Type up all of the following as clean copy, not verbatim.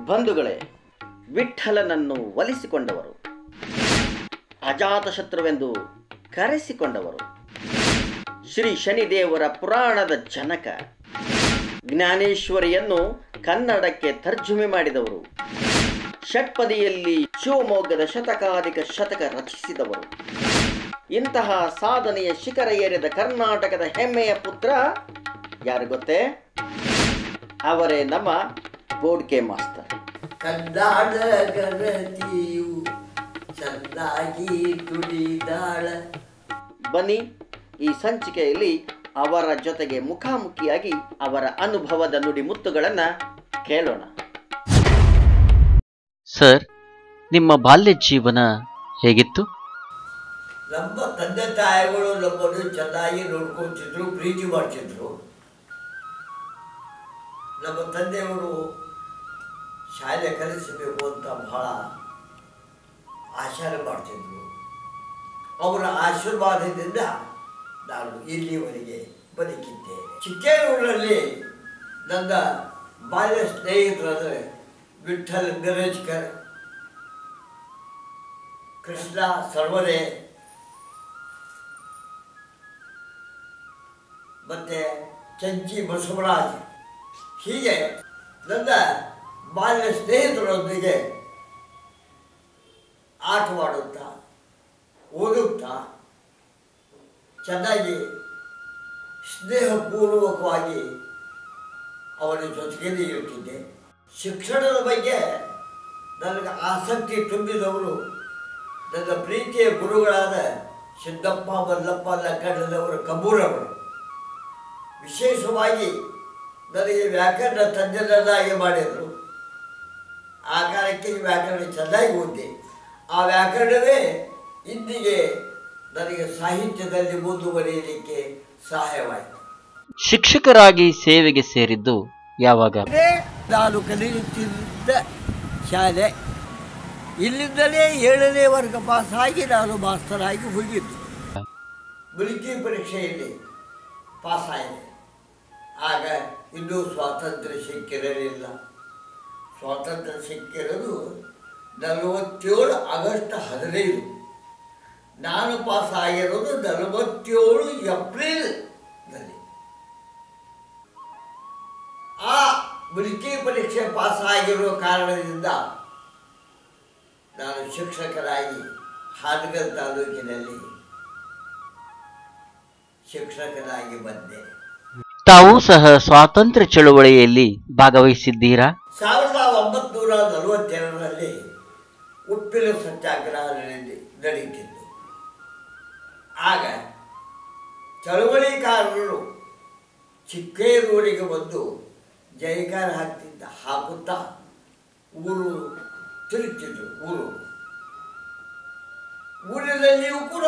ಬಂಧುಗಳೇ, ವಿಠ್ಠಲನನ್ನು ಒಲಿಸಿಕೊಂಡವರು, ಅಜಾತಶತ್ರುವೆಂದು ಕರೆಸಿಕೊಂಡವರು, ಶ್ರೀ ಶನಿದೇವರ ಪುರಾಣದ ಜನಕ, ಜ್ಞಾನೇಶ್ವರಿಯನ್ನು ಕನ್ನಡಕ್ಕೆ ತರ್ಜುಮೆ ಮಾಡಿದವರು, ಷಟ್ಪದಿಯಲ್ಲಿ ಶಿವಮೊಗ್ಗದ ಶತಕಾಧಿಕ ಶತಕ ರಚಿಸಿದವರು, ಇಂತಹ ಸಾಧನೆಯ ಶಿಖರ ಏರಿದ ಕರ್ನಾಟಕದ ಹೆಮ್ಮೆಯ ಪುತ್ರ ಯಾರು ಗೊತ್ತೇ? ಅವರೇ ನಮ್ಮ ಬೋಡ್ಕೆ ಮಾಸ್ತರ್. ಬನ್ನಿ, ಈ ಸಂಚಿಕೆಯಲ್ಲಿ ಅವರ ಜೊತೆಗೆ ಮುಖಾಮುಖಿಯಾಗಿ ಅವರ ಅನುಭವದ ನುಡಿ ಮುತ್ತುಗಳನ್ನು ಕೇಳೋಣ. ಸರ್, ನಿಮ್ಮ ಬಾಲ್ಯ ಜೀವನ ಹೇಗಿತ್ತು? ನಮ್ಮ ತಂದೆ ತಾಯಿಗಳು ನಮ್ಮನ್ನು ಚೆನ್ನಾಗಿ ನೋಡ್ಕೊತಿದ್ರು, ಪ್ರೀತಿ ಮಾಡ್ತಿದ್ರು. ನಮ್ಮ ತಂದೆಯವರು ಶಾಲೆ ಕಲಿಸಬೇಕು ಅಂತ ಬಹಳ ಆಶಾನೆ ಮಾಡ್ತಿದ್ರು. ಅವರ ಆಶೀರ್ವಾದದಿಂದ ನಾನು ಇಲ್ಲಿವರೆಗೆ ಬದುಕಿದ್ದೇನೆ. ಚಿಕ್ಕೇರೂರಲ್ಲಿ ನನ್ನ ಬಾಲ್ಯ ಸ್ನೇಹಿತರಾದರೆ ವಿಠ್ಠಲ್ ಮಿರಜ್ಕರ್, ಕೃಷ್ಣ ಸರ್ವರೆ ಮತ್ತು ಚಂಚಿ ಬಸವರಾಜ್. ಹೀಗೆ ನನ್ನ ಬಾಲ್ಯ ಸ್ನೇಹಿತರೊಂದಿಗೆ ಆಟವಾಡುತ್ತಾ ಓದುತ್ತಾ ಚೆನ್ನಾಗಿ ಸ್ನೇಹಪೂರ್ವಕವಾಗಿ ಅವರ ಜೊತೆಗೇ ಇರುತ್ತಿದ್ದೆ. ಶಿಕ್ಷಣದ ಬಗ್ಗೆ ನನಗೆ ಆಸಕ್ತಿ ತುಂಬಿದವರು ನನ್ನ ಪ್ರೀತಿಯ ಗುರುಗಳಾದ ಸಿದ್ದಪ್ಪ ಮಲ್ಲಪ್ಪ ಲಕ್ಕಣ್ಣನವರ ಕಬ್ಬೂರವರು. ವಿಶೇಷವಾಗಿ ನನಗೆ ವ್ಯಾಕರಣ ತಜ್ಞರನ್ನಾಗಿ ಮಾಡಿದರು. ಆ ಕಾಲಕ್ಕೆ ವ್ಯಾಕರಣ ಚೆನ್ನಾಗಿ ಓದಿದೆ. ಆ ವ್ಯಾಕರಣವೇ ಇಂದಿಗೆ ನನಗೆ ಸಾಹಿತ್ಯದಲ್ಲಿ ಮುಂದುವರಿಯಲಿಕ್ಕೆ ಸಹಾಯವಾಯಿತು. ಶಿಕ್ಷಕರಾಗಿ ಸೇವೆಗೆ ಸೇರಿದ್ದು ಯಾವಾಗ? ನಾನು ಕಲಿಯುತ್ತಿದ್ದ ಶಾಲೆ, ಇಲ್ಲಿಂದಲೇ 7ನೇ ವರ್ಗ ಪಾಸಾಗಿ ನಾನು ಮಾಸ್ತರಾಗಿ ಹೋಗಿದ್ದು. ಮುಲ್ಕಿ ಪರೀಕ್ಷೆಯಲ್ಲಿ ಪಾಸಾಗಿದೆ. ಆಗ ಇನ್ನೂ ಸ್ವಾತಂತ್ರ್ಯ ಸಿಕ್ಕಿರಲಿಲ್ಲ. ಸ್ವಾತಂತ್ರ್ಯ ಸಿಕ್ಕಿರೋದು 47 ಆಗಸ್ಟ್ 15. ನಾನು ಪಾಸಾಗಿರೋದು 47 ಏಪ್ರಿಲ್ನಲ್ಲಿ. ಆ ಮುಲ್ಕಿ ಪರೀಕ್ಷೆ ಪಾಸಾಗಿರೋ ಕಾರಣದಿಂದ ನಾನು ಶಿಕ್ಷಕರಾಗಿ ಹಾನಗಲ್ ತಾಲೂಕಿನಲ್ಲಿ ಶಿಕ್ಷಕನಾಗಿ ಬಂದೆ. ತಾವು ಸಹ ಸ್ವಾತಂತ್ರ್ಯ ಚಳುವಳಿಯಲ್ಲಿ ಭಾಗವಹಿಸಿದ್ದೀರಾ? 1942ರಲ್ಲಿ ಉಪ್ಪಿನ ಸತ್ಯಾಗ್ರಹ ನಡೆಯುತ್ತಿತ್ತು. ಆಗ ಚಳುವಳಿಕಾರರು ಚಿಕ್ಕೇರೂರಿಗೆ ಬಂದು ಜೈಕಾರ ಹಾಕುತ್ತಾ ಊರು ತಿರುಗ್ತಿದ್ರು. ಊರಿನಲ್ಲಿಯೂ ಕೂಡ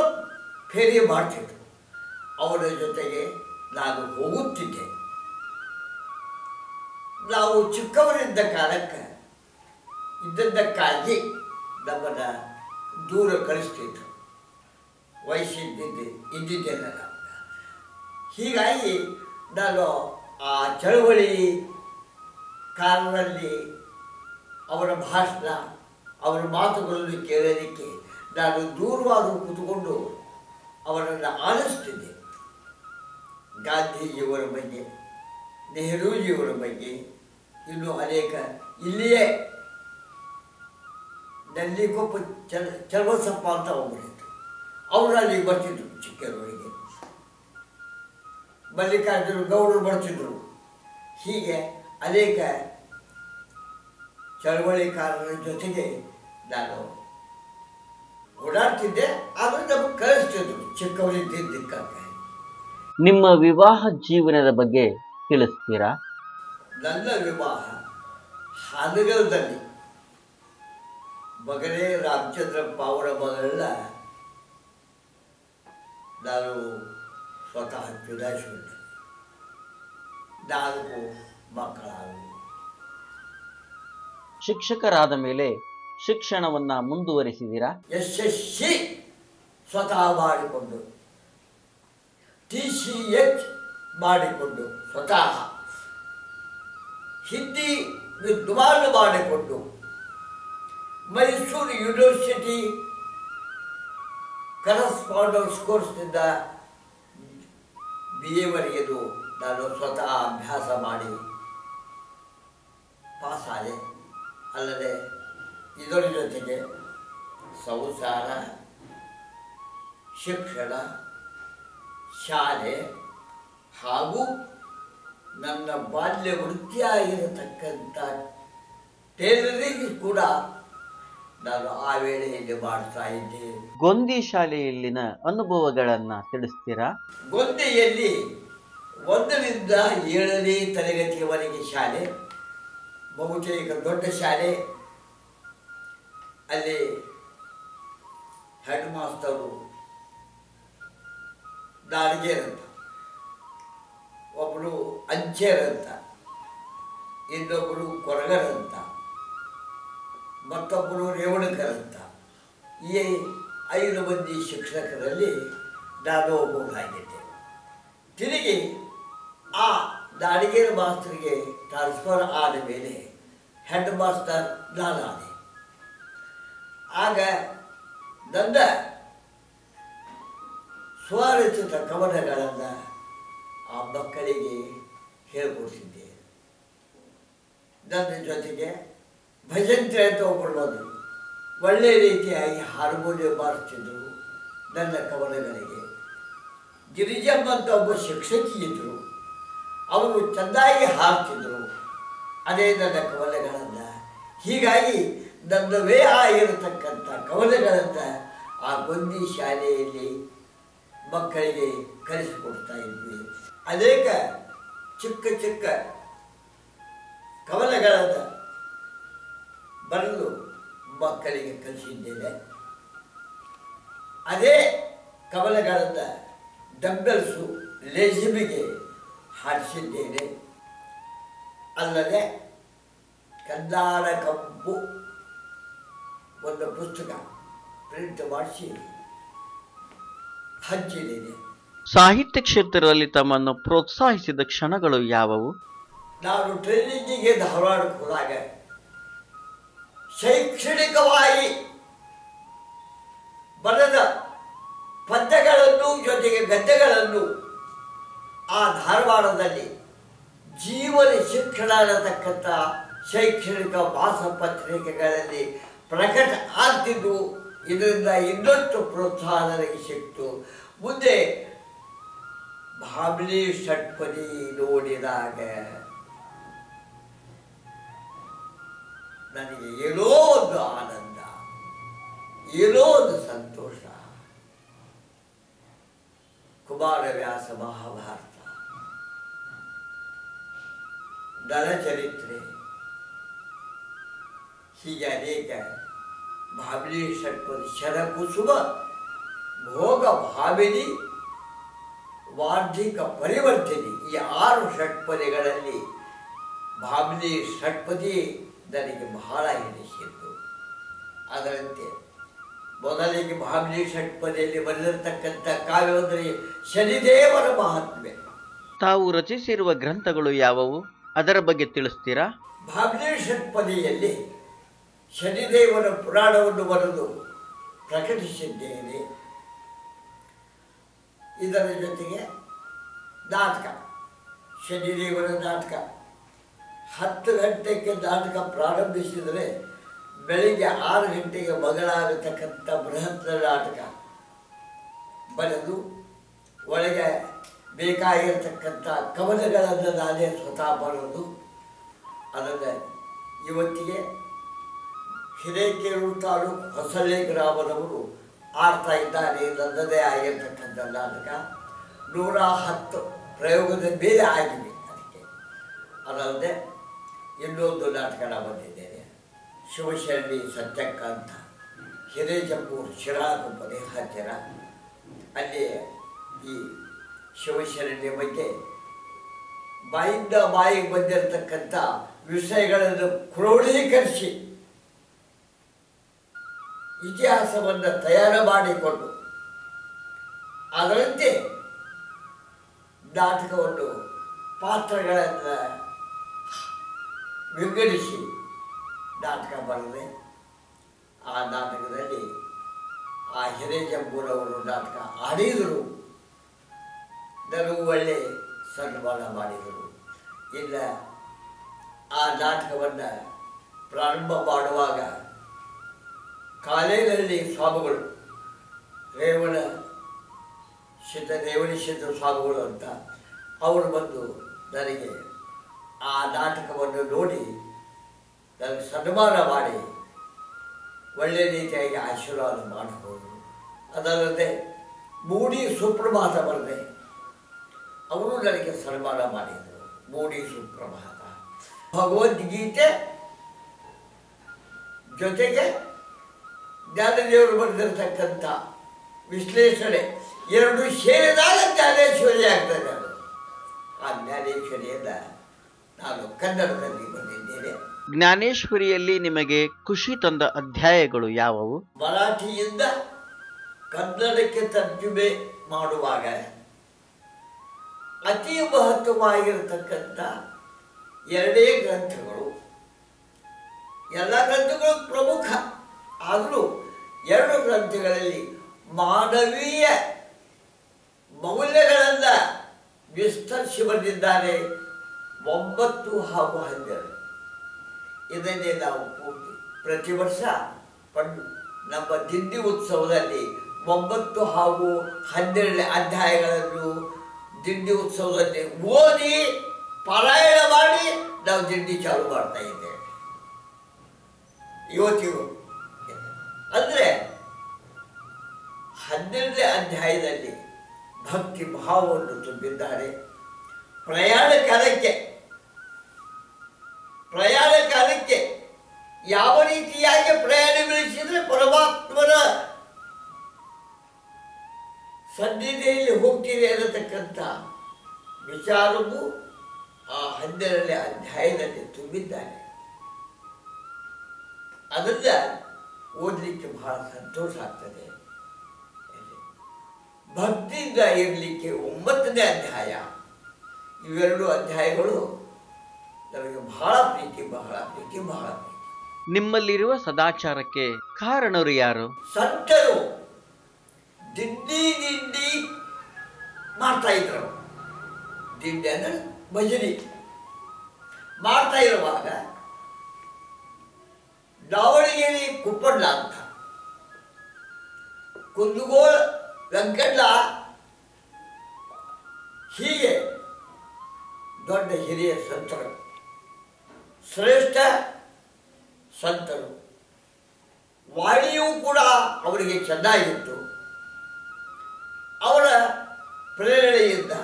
ಫೇರಿ ಮಾಡ್ತಿದ್ರು. ಅವರ ಜೊತೆಗೆ ನಾನು ಹೋಗುತ್ತಿದ್ದೆ. ನಾವು ಚಿಕ್ಕವರಿದ್ದ ಇದ್ದದ್ದಕ್ಕಾಗಿ ನಮ್ಮನ್ನು ದೂರ ಕಳಿಸ್ತಿದ್ರು. ಇದ್ದಿದ್ದೆಲ್ಲ ನಾವು. ಹೀಗಾಗಿ ನಾನು ಆ ಚಳವಳಿ ಕಾಲದಲ್ಲಿ ಅವರ ಭಾಷಣ, ಅವರ ಮಾತುಗಳನ್ನು ಕೇಳಲಿಕ್ಕೆ ನಾನು ದೂರವಾಗಿ ಕೂತ್ಕೊಂಡು ಅವರನ್ನು ಆಲಿಸ್ತಿದ್ದೆ. ಗಾಂಧೀಜಿಯವರ ಬಗ್ಗೆ, ನೆಹರೂಜಿಯವರ ಬಗ್ಗೆ, ಇನ್ನೂ ಅನೇಕ ಇಲ್ಲಿಯೇ ನಲ್ಲಿಕೊಪ್ಪ ಚಲಬಸಪ್ಪ ಅಂತ ಒಬ್ಬರಿದ್ರು. ಅವರು ಅಲ್ಲಿಗೆ ಬರ್ತಿದ್ರು ಚಿಕ್ಕವರಿಗೆ. ಮಲ್ಲಿಕಾರ್ಜುನ ಗೌಡರು ಬರ್ತಿದ್ರು. ಹೀಗೆ ಅನೇಕ ಚಳವಳಿಕಾರರ ಜೊತೆಗೆ ನಾನು ಓಡಾಡ್ತಿದ್ದೆ. ಆದರೆ ನಮಗೆ ಕಳಿಸ್ತಿದ್ರು ಚಿಕ್ಕವರಿದ್ದಕ್ಕಾಗಿ. ನಿಮ್ಮ ವಿವಾಹ ಜೀವನದ ಬಗ್ಗೆ ತಿಳಿಸ್ತೀರಾ? ನನ್ನ ವಿವಾಹ ಹಾನಗಲ್ದಲ್ಲಿ ಮಗನೇ ರಾಮಚಂದ್ರಪ್ಪ ಅವರ ಮಗಳನ್ನ ನಾನು ಸ್ವತಃ ಚುನಾಯಿಸಿಕೊಂಡೆ. 4 ಮಕ್ಕಳಾದವು. ಶಿಕ್ಷಕರಾದ ಮೇಲೆ ಶಿಕ್ಷಣವನ್ನ ಮುಂದುವರಿಸಿದ್ದೀರಾ? SSC ಸ್ವತಃ ಮಾಡಿಕೊಂಡು, TCH ಮಾಡಿಕೊಂಡು ಸ್ವತಃ, ಹಿಂದಿ ವಿದ್ವಾನ್ ಮಾಡಿಕೊಂಡು ಮೈಸೂರು ಯೂನಿವರ್ಸಿಟಿ ಕರಸ್ಪಾಂಡೆನ್ಸ್ ಕೋರ್ಸ್ನಿಂದ BA ವರೆಗೆದು ನಾನು ಸ್ವತಃ ಅಭ್ಯಾಸ ಮಾಡಿ ಪಾಸಾದೆ. ಅಲ್ಲದೆ ಇದರ ಜೊತೆಗೆ ಸಂಸಾರ, ಶಿಕ್ಷಣ, ಶಾಲೆ ಹಾಗೂ ನನ್ನ ಬಾಲ್ಯ ವೃತ್ತಿಯಾಗಿರತಕ್ಕಂಥ ಟೇಲರಿಂಗ್ ಕೂಡ ನಾನು ಆ ವೇಳೆಯಲ್ಲಿ ಮಾಡ್ತಾ ಇದ್ದೆ. ಗೊಂದಿ ಶಾಲೆಯಲ್ಲಿನ ಅನುಭವಗಳನ್ನ ತಿಳಿಸ್ತೀರಾ? ಗೊಂದಿಯಲ್ಲಿ 1ರಿಂದ 7ನೇ ತರಗತಿಯವರೆಗೆ ಶಾಲೆ, ಬಹುತೇಕ ದೊಡ್ಡ ಶಾಲೆ. ಅಲ್ಲಿ ಹೆಡ್ ಮಾಸ್ತರು ದಾಡಿಗೇರಂತ, ಒಬ್ಬರು ಅಂಚೇರಂತ, ಇನ್ನೊಬ್ಬರು ಕೊರಗರಂತ, ಮತ್ತೊಬ್ಬರು ರೇವಣಕರಂತ. ಈ 5 ಮಂದಿ ಶಿಕ್ಷಕರಲ್ಲಿ ನಾನು ಒಬ್ಬನಾಗಿದ್ದೆ. ತಿರುಗಿ ಆ ದಾಡಿಗೇರ ಮಾಸ್ತರಿಗೆ ಟ್ರಾನ್ಸ್ಫರ್ ಆದ ಮೇಲೆ ಹೆಡ್ ಮಾಸ್ಟರ್ ನಾನಾದೆ. ಆಗ ನನ್ನ ಸ್ವರಚಿತ ಕವನಗಳನ್ನು ಆ ಮಕ್ಕಳಿಗೆ ಹೇಳಿಕೊಡ್ತಿದ್ದೆ. ನನ್ನ ಜೊತೆಗೆ ಭಜಂತ್ರಿ ಅಂತ ಒಬ್ಬರು ಬಂದರು, ಒಳ್ಳೆಯ ರೀತಿಯಾಗಿ ಹಾರ್ಮೋನಿಯಂ ಬಾರಿಸ್ತಿದ್ರು ನನ್ನ ಕವನಗಳಿಗೆ. ಗಿರಿಜಮ್ಮ ಅಂತ ಒಬ್ಬ ಶಿಕ್ಷಕಿ ಇದ್ದರು, ಅವರು ಚೆಂದಾಗಿ ಹಾಡ್ತಿದ್ರು ಅದೇ ನನ್ನ ಕವನಗಳನ್ನು. ಹೀಗಾಗಿ ನನ್ನವೇ ಆಗಿರತಕ್ಕಂಥ ಕವನಗಳನ್ನು ಆ ಗೊಂದಿ ಶಾಲೆಯಲ್ಲಿ ಮಕ್ಕಳಿಗೆ ಕಲಿಸಿಕೊಡ್ತಾ ಇದ್ವಿ. ಅನೇಕ ಚಿಕ್ಕ ಚಿಕ್ಕ ಕವನಗಳನ್ನು ಬರೆದು ಮಕ್ಕಳಿಗೆ ಕಲಿಸಿದ್ದೇನೆ. ಅದೇ ಕವನಗಳನ್ನು ಡಬ್ಬಲ್ಸು ಲೇಜಿಮಿಗೆ ಹಾಡಿಸಿದ್ದೇನೆ. ಅಲ್ಲದೆ ಕನ್ನಾಡ ಕಂಪು ಒಂದು ಪುಸ್ತಕ ಪ್ರಿಂಟ್ ಮಾಡಿಸಿ ಹಂಚಿದ್ದೇನೆ. ಸಾಹಿತ್ಯ ಕ್ಷೇತ್ರದಲ್ಲಿ ತಮ್ಮನ್ನು ಪ್ರೋತ್ಸಾಹಿಸಿದ ಕ್ಷಣಗಳು ಯಾವುವು? ನಾನು ಟ್ರೈನಿಂಗಿಗೆ ಧಾರವಾಡಕ್ಕೆ ಹೋದಾಗ ಶೈಕ್ಷಣಿಕವಾಗಿ ಬರೆದ ಪದ್ಯಗಳನ್ನು ಜೊತೆಗೆ ಗದ್ಯಗಳನ್ನು ಆ ಧಾರವಾಡದಲ್ಲಿ ಜೀವನ ಶಿಕ್ಷಣ ಅನ್ನತಕ್ಕಂಥ ಶೈಕ್ಷಣಿಕ ಮಾಸಪತ್ರಿಕೆಗಳಲ್ಲಿ ಪ್ರಕಟ ಆಗ್ತಿದ್ದು. ಇದರಿಂದ ಇನ್ನಷ್ಟು ಪ್ರೋತ್ಸಾಹ ನನಗೆ ಸಿಕ್ತು. ಮುಂದೆ ಭಾಮಿನಿ ಷಟ್ಪದಿ ನೋಡಿದಾಗ ನನಗೆ ಏನೋ ಒಂದು ಆನಂದ, ಏನೋ ಒಂದು ಸಂತೋಷ. ಕುಮಾರವ್ಯಾಸ ಮಹಾಭಾರತ, ನಳಚರಿತ್ರೆ, ಹೀಗೆ ಅನೇಕ ಭಾಮಿನಿ ಷಟ್ಪದಿ, ಶರಕುಸುಮ, ಭೋಗ ಭಾಮಿನಿ, ವಾರ್ಧಿಕ ಪರಿವರ್ತಿನಿ, ಈ 6 ಷಟ್ಪದಿಗಳಲ್ಲಿ ಭಾಮಿನಿ ಷಟ್ಪದಿ ನನಗೆ ಬಹಳ ಹಿಡಿಸಿತ್ತು. ಅದರಂತೆ ಮೊದಲಿಗೆ ಭಾಮಿನಿ ಷಟ್ಪದಿಯಲ್ಲಿ ಬರೆದಿರತಕ್ಕಂಥ ಕಾವ್ಯವಂದರೆ ಶನಿದೇವರ ಮಹಾತ್ಮೆ. ತಾವು ರಚಿಸಿರುವ ಗ್ರಂಥಗಳು ಯಾವುವು? ಅದರ ಬಗ್ಗೆ ತಿಳಿಸ್ತೀರಾ? ಭಾಮಿನಿ ಷಟ್ಪದಿಯಲ್ಲಿ ಶನಿದೇವರ ಪುರಾಣವನ್ನು ಬರೆದು ಪ್ರಕಟಿಸಿದ್ದೇನೆ. ಇದರ ಜೊತೆಗೆ ನಾಟಕ, ಶನಿದೇವರ ನಾಟಕ. 10 ಗಂಟೆಗೆ ನಾಟಕ ಪ್ರಾರಂಭಿಸಿದರೆ ಬೆಳಿಗ್ಗೆ 6 ಗಂಟೆಗೆ ಮಗಳಾಗತಕ್ಕಂಥ ಬೃಹತ್ ನಾಟಕ ಬರೆದು ಒಳಗೆ ಬೇಕಾಗಿರತಕ್ಕಂಥ ಕವನಗಳನ್ನು ನಾನೇ ಸ್ವತಃ ಬರೆದು ಅದನ್ನು ಇವತ್ತಿಗೆ ಹಿರೇಕೆರೂರು ತಾಲೂಕು ಹೊಸಳ್ಳಿ ಗ್ರಾಮದವರು ಆಡ್ತಾ ಇದ್ದಾರೆ. ನನ್ನದೇ ಆಗಿರ್ತಕ್ಕಂಥ ನಾಟಕ 110 ಪ್ರಯೋಗದ ಮೇಲೆ ಆಗಿದೆ. ಅದಕ್ಕೆ ಅದಲ್ಲದೆ ಇನ್ನೊಂದು ನಾಟಕ ಬಂದಿದ್ದೇನೆ, ಶಿವಶರಣಿ ಸತ್ಯಕ್ಕ ಅಂತ, ಹಿರೇಜಂಬೂರು ಶಿರಾಗುಪ್ಪದೆ ಹತ್ತಿರ. ಅಲ್ಲಿ ಈ ಶಿವಶರಣಿ ಬಗ್ಗೆ ಬಾಯಿಂದ ಬಾಯಿಗೆ ಬಂದಿರತಕ್ಕಂಥ ವಿಷಯಗಳನ್ನು ಕ್ರೋಢೀಕರಿಸಿ ಇತಿಹಾಸವನ್ನು ತಯಾರು ಮಾಡಿಕೊಂಡು ಅದರಂತೆ ನಾಟಕವನ್ನು ಪಾತ್ರಗಳನ್ನು ವಿಂಗಡಿಸಿ ನಾಟಕ ಬರೆದೆ. ಆ ನಾಟಕದಲ್ಲಿ ಆ ಹಿರೇಜಂಬೂರವರು ನಾಟಕ ಆಡಿದರು, ನನಗೂ ಒಳ್ಳೆ ಸನ್ಮಾನ ಮಾಡಿದರು. ಇನ್ನು ಆ ನಾಟಕವನ್ನು ಪ್ರಾರಂಭ ಮಾಡುವಾಗ ಕಾಲೇಜಲ್ಲಿ ಸ್ವಾಮಿಗಳು ರೇವಣ ಸಿದ್ಧ ಸ್ವಾಮಿಗಳು ಅಂತ ಅವರು ಬಂದು ನನಗೆ ಆ ನಾಟಕವನ್ನು ನೋಡಿ ನನಗೆ ಸನ್ಮಾನ ಮಾಡಿ ಒಳ್ಳೆಯ ರೀತಿಯಾಗಿ ಆಶೀರ್ವಾದ ಮಾಡಿಕೊಂಡು, ಅದಲ್ಲದೆ ಮೂಡಿ ಸುಪ್ರಭಾತ ಬರೆದೆ, ಅವರು ನನಗೆ ಸನ್ಮಾನ ಮಾಡಿದರು. ಮೂಡಿ ಸುಪ್ರಭಾತ, ಭಗವದ್ಗೀತೆ ಜೊತೆಗೆ ಜ್ಞಾನದೇವರು ಬರೆದಿರ್ತಕ್ಕಂಥ ವಿಶ್ಲೇಷಣೆ ಎರಡು ಸೇರಿದಾಗ ಜ್ಞಾನೇಶ್ವರಿ ಆಗ್ತದೆ. ಅದು ಆ ಜ್ಞಾನೇಶ್ವರಿಯನ್ನು ನಾನು ಕನ್ನಡದಲ್ಲಿ ಬರೆದಿದ್ದೇನೆ. ಜ್ಞಾನೇಶ್ವರಿಯಲ್ಲಿ ನಿಮಗೆ ಖುಷಿ ತಂದ ಅಧ್ಯಾಯಗಳು ಯಾವುವು? ಮರಾಠಿಯಿಂದ ಕನ್ನಡಕ್ಕೆ ತರ್ಜುಮೆ ಮಾಡುವಾಗ ಅತಿ ಮಹತ್ವವಾಗಿರತಕ್ಕಂಥ ಎರಡೇ ಗ್ರಂಥಗಳು. ಎಲ್ಲ ಗ್ರಂಥಗಳು ಪ್ರಮುಖ, ಆದರೂ ಎರಡು ಗ್ರಂಥಗಳಲ್ಲಿ ಮಾನವೀಯ ಮೌಲ್ಯಗಳನ್ನು ವಿಸ್ತರಿಸಿ ಬಂದಿದ್ದಾರೆ. 9 ಹಾಗೂ 12 ಇದನ್ನೇ ನಾವು ಪ್ರತಿ ವರ್ಷ ನಮ್ಮ ದಿಂಡಿ ಉತ್ಸವದಲ್ಲಿ 9 ಹಾಗೂ 12 ಅಧ್ಯಾಯಗಳನ್ನು ದಿಂಡಿ ಉತ್ಸವದಲ್ಲಿ ಓದಿ ಪಾರಾಯಣ ಮಾಡಿ ನಾವು ದಿಂಡಿ ಚಾಲು ಮಾಡ್ತಾ ಇದ್ದೇವೆ ಇವತ್ತಿಗೂ. ಅಂದರೆ 12ನೇ ಅಧ್ಯಾಯದಲ್ಲಿ ಭಕ್ತಿ ಭಾವವನ್ನು ತುಂಬಿದ್ದಾರೆ. ಪ್ರಯಾಣ ಕಾಲಕ್ಕೆ ಯಾವ ರೀತಿಯಾಗಿ ಪ್ರಯಾಣ ಬೆಳೆಸಿದ್ರೆ ಪರಮಾತ್ಮನ ಸನ್ನಿಧಿಯಲ್ಲಿ ಹೋಗ್ತೀವಿ ಅನ್ನತಕ್ಕಂಥ ವಿಚಾರವು ಆ 12ನೇ ಅಧ್ಯಾಯದಲ್ಲಿ ತುಂಬಿದ್ದಾರೆ. ಅದರಿಂದ ಓದಲಿಕ್ಕೆ ಬಹಳ ಸಂತೋಷ ಆಗ್ತದೆ. ಭಕ್ತಿಯಿಂದ ಇರಲಿಕ್ಕೆ 9ನೇ ಅಧ್ಯಾಯ, ಇವೆರಡು ಅಧ್ಯಾಯಗಳು ನಮಗೆ ಬಹಳ ಪ್ರೀತಿ. ನಿಮ್ಮಲ್ಲಿರುವ ಸದಾಚಾರಕ್ಕೆ ಕಾರಣರು ಯಾರು? ಸಂತರು ದಿಂಡಿ ಮಾಡ್ತಾ ಇದ್ರು. ದಿಂಡಿ ಅಂದ್ರೆ ಭಜನೆ ಮಾಡ್ತಾ ಇರುವಾಗ ದಾವಣಗೆರೆ ಕುಪ್ಪಣ್ಣ ಅಂತ, ಕುಂದಗೋಳ ವೆಂಕಣ್ಣ, ಹೀಗೆ ದೊಡ್ಡ ಹಿರಿಯ ಸಂತರು, ಶ್ರೇಷ್ಠ ಸಂತರು. ವಾಣಿಯೂ ಕೂಡ ಅವರಿಗೆ ಚೆನ್ನಾಗಿತ್ತು. ಅವರ ಪ್ರೇರಣೆಯಿಂದ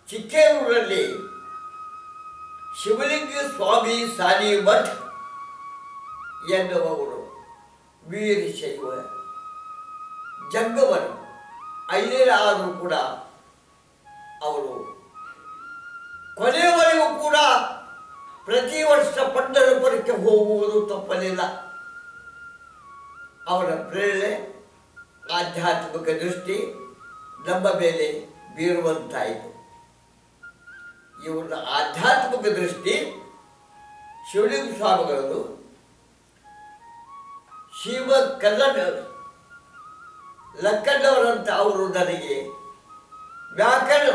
ಚಿಕ್ಕೇರೂರಲ್ಲಿ ಶಿವಲಿಂಗ ಸ್ವಾಮಿ ಸಾನಿ ಮಠ್ ಎನ್ನುವವರು ವೀರಶೈವ ಜಂಗಮರು. ಅಯ್ಯರಾದರೂ ಕೂಡ ಅವರು ಕೊನೆಯವರೆಗೂ ಕೂಡ ಪ್ರತಿ ವರ್ಷ ಪಂಢರಪುರಕ್ಕೆ ಹೋಗುವುದು ತಪ್ಪಲಿಲ್ಲ. ಅವರ ಪ್ರೇರಣೆ, ಆಧ್ಯಾತ್ಮಿಕ ದೃಷ್ಟಿ ನಮ್ಮ ಮೇಲೆ ಬೀರುವಂತಾಯಿತು. ಇವರ ಆಧ್ಯಾತ್ಮಿಕ ದೃಷ್ಟಿ ಶಿವಲಿಂಗ ಸ್ವಾಮಿಗಳದು ಶಿವ ಕಲ್ಲಣ್ಣ ಲಕ್ಕಣ್ಣವರಂತ ಅವರು ನನಗೆ ವ್ಯಾಕರಣ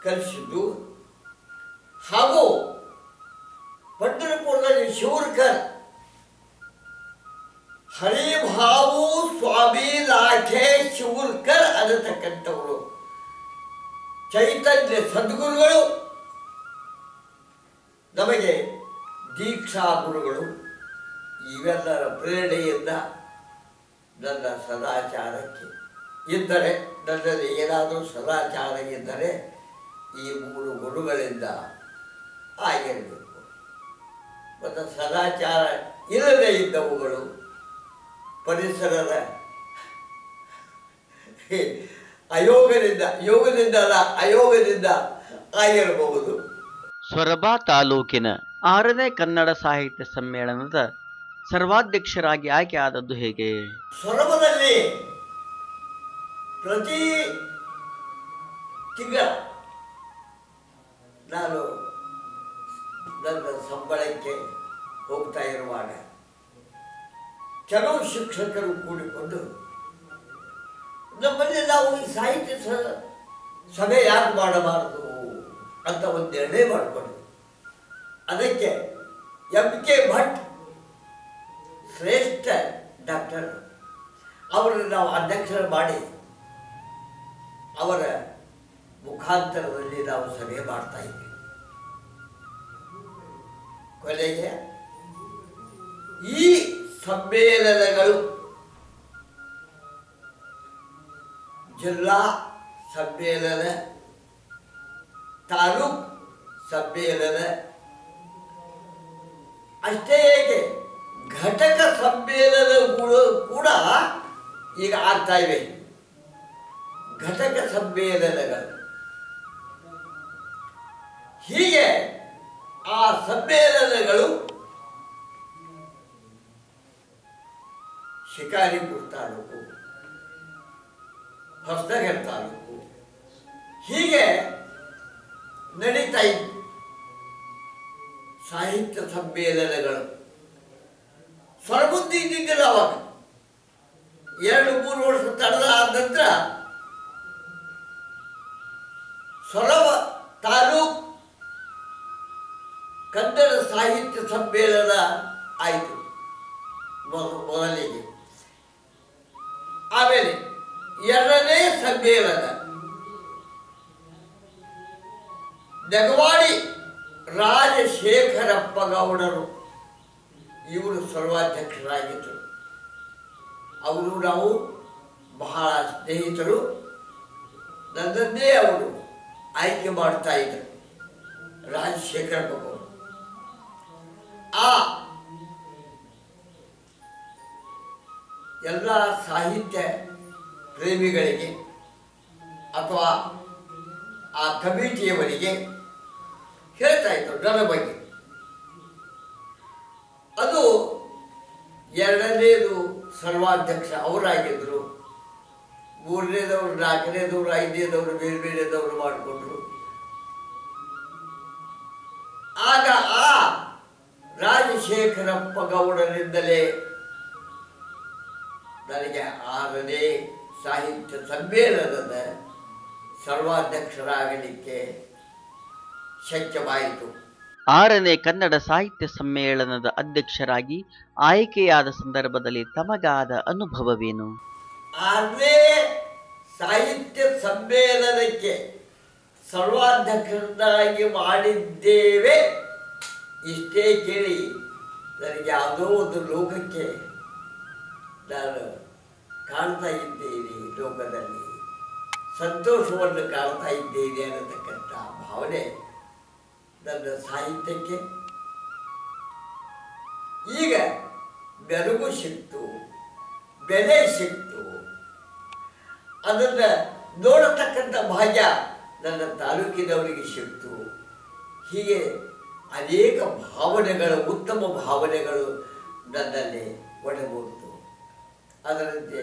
ಕಲಿಸಿದ್ದು, ಹಾಗೂ ಪಂಢರಪುರದಲ್ಲಿ ಶಿವರ್ಕರ್ ಹರಿಭಾವು ಸ್ವಾಮಿ ಲಾಖೆ ಶಿವರ್ಕರ್ ಅನ್ನತಕ್ಕಂಥವರು ಚೈತನ್ಯ ಸದ್ಗುರುಗಳು, ನಮಗೆ ದೀಕ್ಷಾ ಗುರುಗಳು. ಇವೆಲ್ಲರ ಪ್ರೇರಣೆಯಿಂದ ನನ್ನ ಸದಾಚಾರಕ್ಕೆ ಇದ್ದರೆ, ನನ್ನಲ್ಲಿ ಏನಾದರೂ ಸದಾಚಾರ ಇದ್ದರೆ ಈ 3 ಗುರುಗಳಿಂದ ಆಗಿರಬೇಕು. ಮತ್ತು ಸದಾಚಾರ ಇಲ್ಲದೇ ಇದ್ದವುಗಳು ಪರಿಸರದ ಅಯೋಗದಿಂದ ಆಗಿರಬಹುದು. ಸೊರಬ ತಾಲೂಕಿನ 6ನೇ ಕನ್ನಡ ಸಾಹಿತ್ಯ ಸಮ್ಮೇಳನದ ಸರ್ವಾಧ್ಯಕ್ಷರಾಗಿ ಆಯ್ಕೆ ಆದದ್ದು ಹೇಗೆ? ಸೊರಬದಲ್ಲಿ ಪ್ರತಿ ತಿಂಗಳ ನಾನು ನನ್ನ ಕಂಬಳಕ್ಕೆ ಹೋಗ್ತಾ ಇರುವಾಗ ಕೆಲವು ಶಿಕ್ಷಕರು ಕೂಡಿಕೊಂಡು ನಮ್ಮಲ್ಲಿ ನಾವು ಈ ಸಾಹಿತ್ಯ ಸಭೆ ಯಾಕೆ ಮಾಡಬಾರದು ಅಂತ ಒಂದು ನಿರ್ಣಯ ಮಾಡಿಕೊಂಡು ಅದಕ್ಕೆ ಎಂ.ಕೆ. ಭಟ್ ಶ್ರೇಷ್ಠ ಡಾಕ್ಟರ್ ಅವರನ್ನು ನಾವು ಅಧ್ಯಕ್ಷರ ಮಾಡಿ ಅವರ ಮುಖಾಂತರದಲ್ಲಿ ನಾವು ಸಭೆ ಮಾಡ್ತಾ ಇದ್ದೀವಿ. ಕೊನೆಗೆ ಈ ಸಮ್ಮೇಳನಗಳು ಜಿಲ್ಲಾ ಸಮ್ಮೇಳನ, ತಾಲೂಕ್ ಸಮ್ಮೇಳನ, ಅಷ್ಟೇ ಏಕೆ ಘಟಕ ಸಮ್ಮೇಳನಗಳು ಕೂಡ ಈಗ ಆಗ್ತಾ ಇವೆ. ಘಟಕ ಸಮ್ಮೇಳನಗಳು ಹೀಗೆ ಆ ಸಮ್ಮೇಳನಗಳು ಶಿಕಾರಿಪುರ ತಾಲೂಕು, ಹೊಸನಗರ ತಾಲೂಕು ಹೀಗೆ ನಡೀತಾ ಇತ್ತು ಸಾಹಿತ್ಯ ಸಮ್ಮೇಳನಗಳು. ಸ್ವರಬುದ್ಧಿ ಇದ್ದಿದ್ದಿಲ್ಲ ಅವಾಗ. 2-3 ವರ್ಷ ತಡೆದ ಆದ ನಂತರ ಸೊರಬ ತಾಲೂಕ್ ಕನ್ನಡ ಸಾಹಿತ್ಯ ಸಮ್ಮೇಳನ ಆಯಿತು ಮೊದಲಿಗೆ. ಆಮೇಲೆ 2ನೇ ಸಮ್ಮೇಳನ ನೆಗವಾಡಿ ರಾಜಶೇಖರಪ್ಪ ಗೌಡರು ಇವರು ಸರ್ವಾಧ್ಯಕ್ಷರಾಗಿದ್ದರು. ಅವರು ನಾವು ಬಹಳ ಸ್ನೇಹಿತರು. ನನ್ನನ್ನೇ ಅವರು ಆಯ್ಕೆ ಮಾಡ್ತಾ ಇದ್ದರು, ರಾಜಶೇಖರಪ್ಪ ಗೌಡರು. ಆ ಎಲ್ಲ ಸಾಹಿತ್ಯ ಪ್ರೇಮಿಗಳಿಗೆ ಅಥವಾ ಆ ಕಮಿಟಿಯವರಿಗೆ ಹೇಳ್ತಾ ಇದ್ರು ನನ್ನ ಬಗ್ಗೆ. ಅದು 2ನೇದು ಸರ್ವಾಧ್ಯಕ್ಷ ಅವರಾಗಿದ್ದರು. 3ನೇದವರು, 4ನೇದವರು, 5ನೇದವರು ಬೇರೆ ಬೇರೆದವರು ಮಾಡಿಕೊಂಡ್ರು. ಆಗ ಆ ರಾಜಶೇಖರಪ್ಪ ಗೌಡರಿಂದಲೇ ನನಗೆ 6ನೇ ಸಾಹಿತ್ಯ ಸಮ್ಮೇಳನದ ಸರ್ವಾಧ್ಯಕ್ಷರಾಗಲಿಕ್ಕೆ ಶಕ್ಯವಾಯಿತು. 6ನೇ ಕನ್ನಡ ಸಾಹಿತ್ಯ ಸಮ್ಮೇಳನದ ಅಧ್ಯಕ್ಷರಾಗಿ ಆಯ್ಕೆಯಾದ ಸಂದರ್ಭದಲ್ಲಿ ತಮಗಾದ ಅನುಭವವೇನು? 6ನೇ ಸಾಹಿತ್ಯ ಸಮ್ಮೇಳನಕ್ಕೆ ಸರ್ವಾಧ್ಯಕ್ಷರನ್ನಾಗಿ ಮಾಡಿದ್ದೇವೆ ಇಷ್ಟೇ ಕೇಳಿ ನನಗೆ ಯಾವುದೋ ಒಂದು ಲೋಕಕ್ಕೆ ನಾನು ಕಾಣ್ತಾ ಇದ್ದೇನೆ, ಲೋಕದಲ್ಲಿ ಸಂತೋಷವನ್ನು ಕಾಣ್ತಾ ಇದ್ದೇನೆ ಅನ್ನತಕ್ಕಂಥ ಭಾವನೆ ನನ್ನ ಸಾಹಿತ್ಯಕ್ಕೆ ಈಗ ಬೆರಗು ಸಿಕ್ತು, ಬೆಲೆ ಸಿಕ್ತು. ಅದನ್ನು ನೋಡತಕ್ಕಂಥ ಭಾಗ್ಯ ನನ್ನ ತಾಲೂಕಿನವರಿಗೆ ಸಿಕ್ತು. ಹೀಗೆ ಅನೇಕ ಭಾವನೆಗಳು, ಉತ್ತಮ ಭಾವನೆಗಳು ನನ್ನಲ್ಲಿ ಒಡಮೂಡಿತು. ಅದರಂತೆ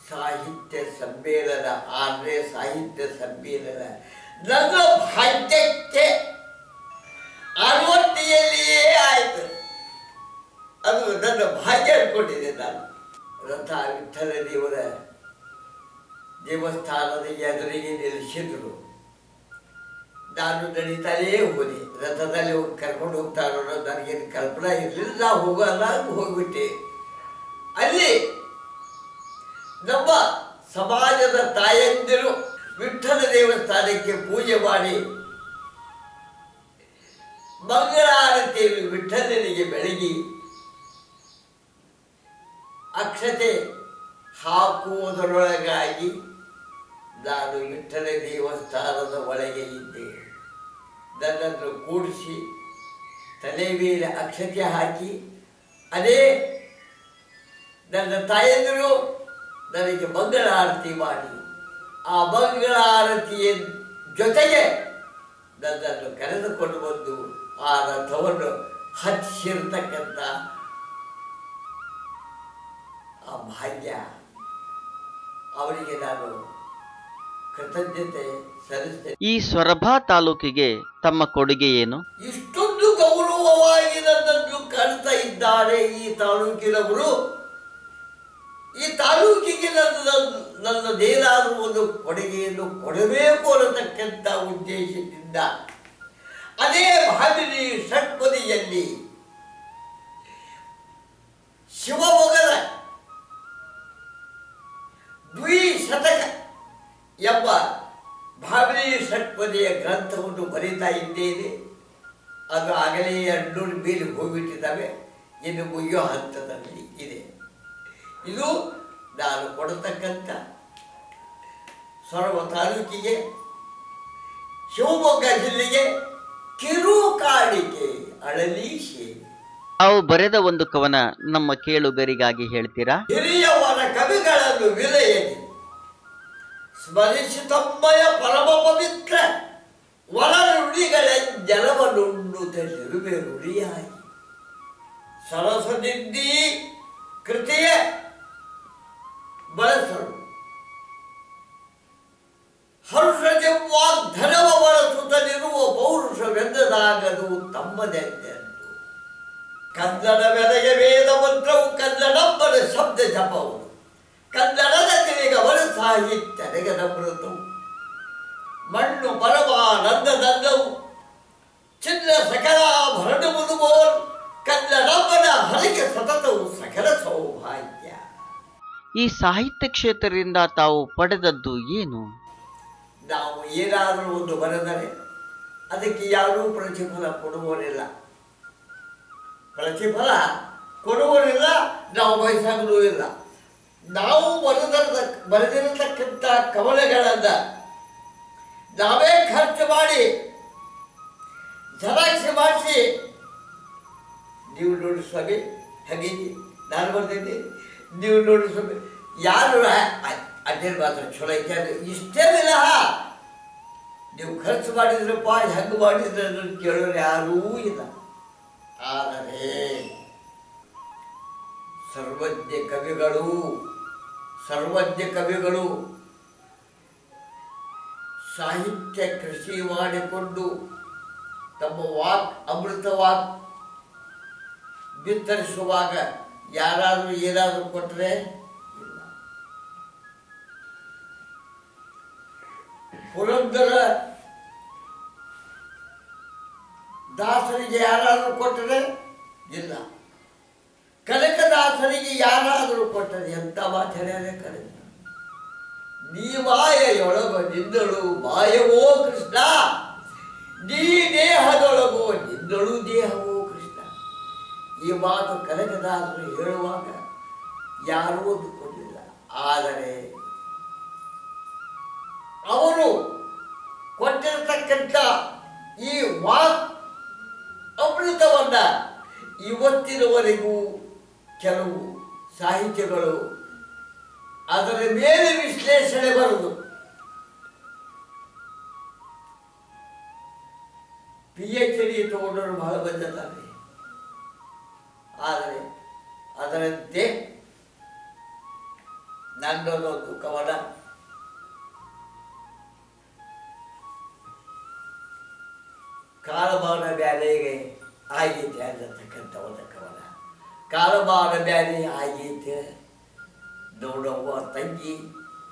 ಸಾಹಿತ್ಯ ಸಮ್ಮೇಳನ, 6ನೇ ಸಾಹಿತ್ಯ ಸಮ್ಮೇಳನ ನನ್ನ ಭಾಗ್ಯಕ್ಕೆ ಅನುವರ್ತಿಯಲ್ಲಿಯೇ ಆಯಿತು. ಅದು ನನ್ನ ಭಾಗ್ಯ ಅನ್ಕೊಂಡಿದ್ದೆ ನಾನು. ರಥ ವಿಠಲ ದೇವರ ದೇವಸ್ಥಾನದ ಎದುರಿಗೆ ನಿಲ್ಲಿಸಿದ್ರು. ನಾನು ನಡೀತಾನೇ ಹೋದೆ. ರಥದಲ್ಲಿ ಹೋಗಿ ಕರ್ಕೊಂಡು ಹೋಗ್ತಾರೋ ನನಗೇನು ಕಲ್ಪನಾ ಇರಲಿಲ್ಲ. ನಾವು ಹೋಗೋಲ್ಲ, ಹೋಗ್ಬಿಟ್ಟೆ. ಅಲ್ಲಿ ನಮ್ಮ ಸಮಾಜದ ತಾಯಂದಿರು ವಿಠಲ ದೇವಸ್ಥಾನಕ್ಕೆ ಪೂಜೆ ಮಾಡಿ ಮಂಗಳಾರತಿಯಲ್ಲಿ ವಿಠಲನಿಗೆ ಬೆಳಗಿ ಅಕ್ಷತೆ ಹಾಕುವುದರೊಳಗಾಗಿ ನಾನು ವಿಠಲ ದೇವಸ್ಥಾನದ ಒಳಗೆ ಇದ್ದೆ. ನನ್ನನ್ನು ಕೂಡಿಸಿ ತಲೆ ಮೇಲೆ ಅಕ್ಷತೆ ಹಾಕಿ ಅದೇ ನನ್ನ ತಾಯಂದಿರು ನನಗೆ ಮಂಗಳಾರತಿ ಮಾಡಿ ಆ ಮಂಗಳಾರತಿಯ ಜೊತೆಗೆ ನನ್ನನ್ನು ಕರೆದುಕೊಂಡು ಬಂದು ಆ ರಥವನ್ನು ಹಚ್ಚಿರ್ತಕ್ಕಂಥ ಆ ಭಾಗ್ಯ ಅವರಿಗೆ ನಾನು ಕೃತಜ್ಞತೆ ಸಲ್ಲಿಸ್ತೇನೆ. ಈ ಸೊರಬ ತಾಲೂಕಿಗೆ ತಮ್ಮ ಕೊಡುಗೆ ಏನು? ಇಷ್ಟೊಂದು ಗೌರವವಾಗಿ ನನ್ನನ್ನು ಕಾಣ್ತಾ ಇದ್ದಾರೆ ಈ ತಾಲೂಕಿನವರು. ಈ ತಾಲೂಕಿಗೆ ನನ್ನದೇನಾದರೂ ಒಂದು ಕೊಡುಗೆಯನ್ನು ಕೊಡಬೇಕು ಅನ್ನತಕ್ಕಂಥ ಉದ್ದೇಶದಿಂದ ಅದೇ ಭಾಮಿನಿ ಷಟ್ಪದಿಯಲ್ಲಿ ಶಿವಮೊಗ್ಗದ ದ್ವಿಶತಕ ಎಂಬ ಭಾಮಿನಿ ಷಟ್ಪದಿಯ ಗ್ರಂಥವನ್ನು ಬರೀತಾ ಇದ್ದೇನೆ. ಅದು ಆಗಲೇ 200 ಮೇಲೆ ಹೋಗಿಬಿಟ್ಟಿದ್ದಾವೆ, ಇನ್ನು ಮುಗಿಯೋ ಹಂತದಲ್ಲಿ ಇದೆ. ಇದು ನಾನು ಕೊಡತಕ್ಕಂಥ ಸೊರಬ ತಾಲೂಕಿಗೆ, ಶಿವಮೊಗ್ಗ ಜಿಲ್ಲೆಗೆ ಕಿರು ಕಾಣಿಕೆ, ಅಳಲಿ ಸೇವೆ. ತಾವು ಬರೆದ ಒಂದು ಕವನ ನಮ್ಮ ಕೇಳುಗರಿಗಾಗಿ ಹೇಳ್ತೀರಾ? ಹಿರಿಯವರ ಕವಿಗಳನ್ನು ವಿಲಯದಿ ಸ್ಮರಿಸಿ ತಮ್ಮಯ ಪರಮ ಪವಿತ್ರ ಒಳ ನುಡಿಗಳ ಜಲವನ್ನುಣ್ಣುತ್ತಿರುವೆ ನುಡಿಯಾಗಿ ಸರಸದಿದ್ದಿ ಕೃತಿಯ ಬಳಸಲು ಹರ್ಷಜವಾಗ್ಧನವ ಬಳಸುತ್ತಲಿರುವ ಪೌರುಷವೆಂದದಾಗದು ತಮ್ಮದೆಂದೆಂದು. ಕನ್ನಡ ಮೆದೆಗೆ ವೇದ ಮಂತ್ರವು, ಕನ್ನಡಂಬನ ಶಬ್ದ ಜಪವು, ಕನ್ನಡದ ತಿಳಿಗವನ ಸಾಹಿತ್ಯ ನೆಗದ ಮೃತು ಮಣ್ಣು ಪರಮಾನಂದದಂದವು ಚಿನ್ನ ಸಕಲಾಭರಣ ಮುದುಬೋಲ್ ಕನ್ನಡಂಬನ ಹರಕೆ ಸತತವು ಸಕಲ ಸೌಭಾಗ್ಯ. ಈ ಸಾಹಿತ್ಯ ಕ್ಷೇತ್ರದಿಂದ ತಾವು ಪಡೆದದ್ದು ಏನು? ನಾವು ಏನಾದರೂ ಒಂದು ಬರೆದರೆ ಅದಕ್ಕೆ ಯಾರೂ ಪ್ರತಿಫಲ ಕೊಡುವವರಿಲ್ಲ, ಪ್ರತಿಫಲ ಕೊಡುವವರಿಲ್ಲ, ನಾವು ಬಯಸಾಗಲೂ ಇಲ್ಲ. ನಾವು ಬರೆದಿರತಕ್ಕಂಥ ಕವನಗಳನ್ನು ನಾವೇ ಖರ್ಚು ಮಾಡಿ ಜೆರಾಕ್ಸ್ ಮಾಡಿಸಿ ನೀವು ನೋಡಿ ಸ್ವಾಮಿ ಹಾಗೆ ನಾನು ಬರ್ತೀನಿ, ನೀವು ನೋಡಿ ಸ್ವಾಮಿ ಯಾರು ಅಡ್ಡೇನು ಮಾತ್ರ ಚಲೋ ಐತೆ ಇಷ್ಟೇ ಇಲ್ಲ, ನೀವು ಖರ್ಚು ಮಾಡಿದ್ರಪ್ಪ ಹೆಂಗೆ ಮಾಡಿದ್ರೆ ಅನ್ನೋದು ಕೇಳೋರು ಯಾರೂ ಇಲ್ಲ. ಆದರೆ ಸರ್ವಜ್ಞ ಕವಿಗಳು ಸಾಹಿತ್ಯ ಕೃಷಿ ಮಾಡಿಕೊಂಡು ತಮ್ಮ ವಾಕ್ ಅಮೃತ ವಾಕ್ ಬಿತ್ತರಿಸುವಾಗ ಯಾರಾದರೂ ಏನಾದರೂ ಕೊಟ್ಟರೆ ಇಲ್ಲ. ಪುರಂದರ ದಾಸರಿಗೆ ಯಾರಾದರೂ ಕೊಟ್ಟರೆ ಇಲ್ಲ, ಕನಕದಾಸರಿಗೆ ಯಾರಾದರೂ ಕೊಟ್ಟರೆ ಎಂತ ಮಾತಾಡ್ಯಾರೆ ಕನಕ. ನೀ ಮಾಯೆಯೊಳಗ ನಿಂದಳು ಮಾಯವೋ ಕೃಷ್ಣ, ನೀ ದೇಹದೊಳಗೋ ನಿಂದಳು ದೇಹವೋ ಕೃಷ್ಣ. ಈ ಮಾತು ಕನಕದಾಸರು ಹೇಳುವಾಗ ಯಾರೂ ಅಂದುಕೊಂಡಿಲ್ಲ. ಆದರೆ ಅವರು ಕೊಟ್ಟಿರತಕ್ಕಂಥ ಈ ವಾಕ್ ಅಮೃತವನ್ನ ಇವತ್ತಿನವರೆಗೂ ಕೆಲವು ಸಾಹಿತ್ಯಗಳು ಅದರ ಮೇಲೆ ವಿಶ್ಲೇಷಣೆ ಬರುವುದು. PhD ತಗೊಂಡವರು ಬಹಳ ಬಂದಿದ್ದಾರೆ. ಆದರೆ ಅದರಂತೆ ನನ್ನದೊಂದು ಕವನ ಕಾಲಮಾನ ಬ್ಯಾಲೆಗೆ ಆಗೈತೆ ಅನ್ನತಕ್ಕಂಥ ಒಂದು ಕವನ. ಕಾಲಮಾನ ಬ್ಯಾಲೆ ಆಗೈತೆ ನೋಡವ್ವ ತಂಗಿ,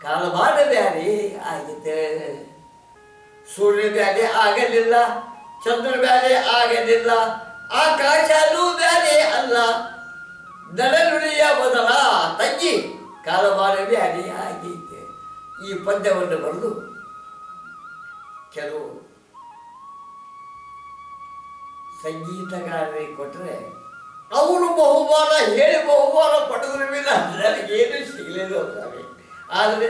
ಕಾಲಮಾನ ಬ್ಯಾಲೆ ಆಗೈತೆ. ಸೂರ್ಯ ಬ್ಯಾಲೆ ಆಗಲಿಲ್ಲ, ಚಂದ್ರ ಬ್ಯಾಲೆ ಆಗಲಿಲ್ಲ, ಆಕಾಶನೂ ಬ್ಯಾಲೆ ಅಲ್ಲ, ನಡನುಡಿಯ ಬದಲ ತಂಗಿ ಕಾಲಮಾನ ಬ್ಯಾಲೆ ಆಗೈತೆ. ಈ ಪದ್ಯವನ್ನು ಬರೆದು ಕೆಲವು ಸಂಗೀತಗಾರರಿಗೆ ಕೊಟ್ಟರೆ ಅವರು ಬಹುಮಾನ ಹೇಳಿ ಬಹುಮಾನ ಪಡೆದ್ರವಿಲ್ಲ, ನನಗೇನು ಸಿಗಲಿಲ್ಲ ಸ್ವಾಮಿ. ಆದರೆ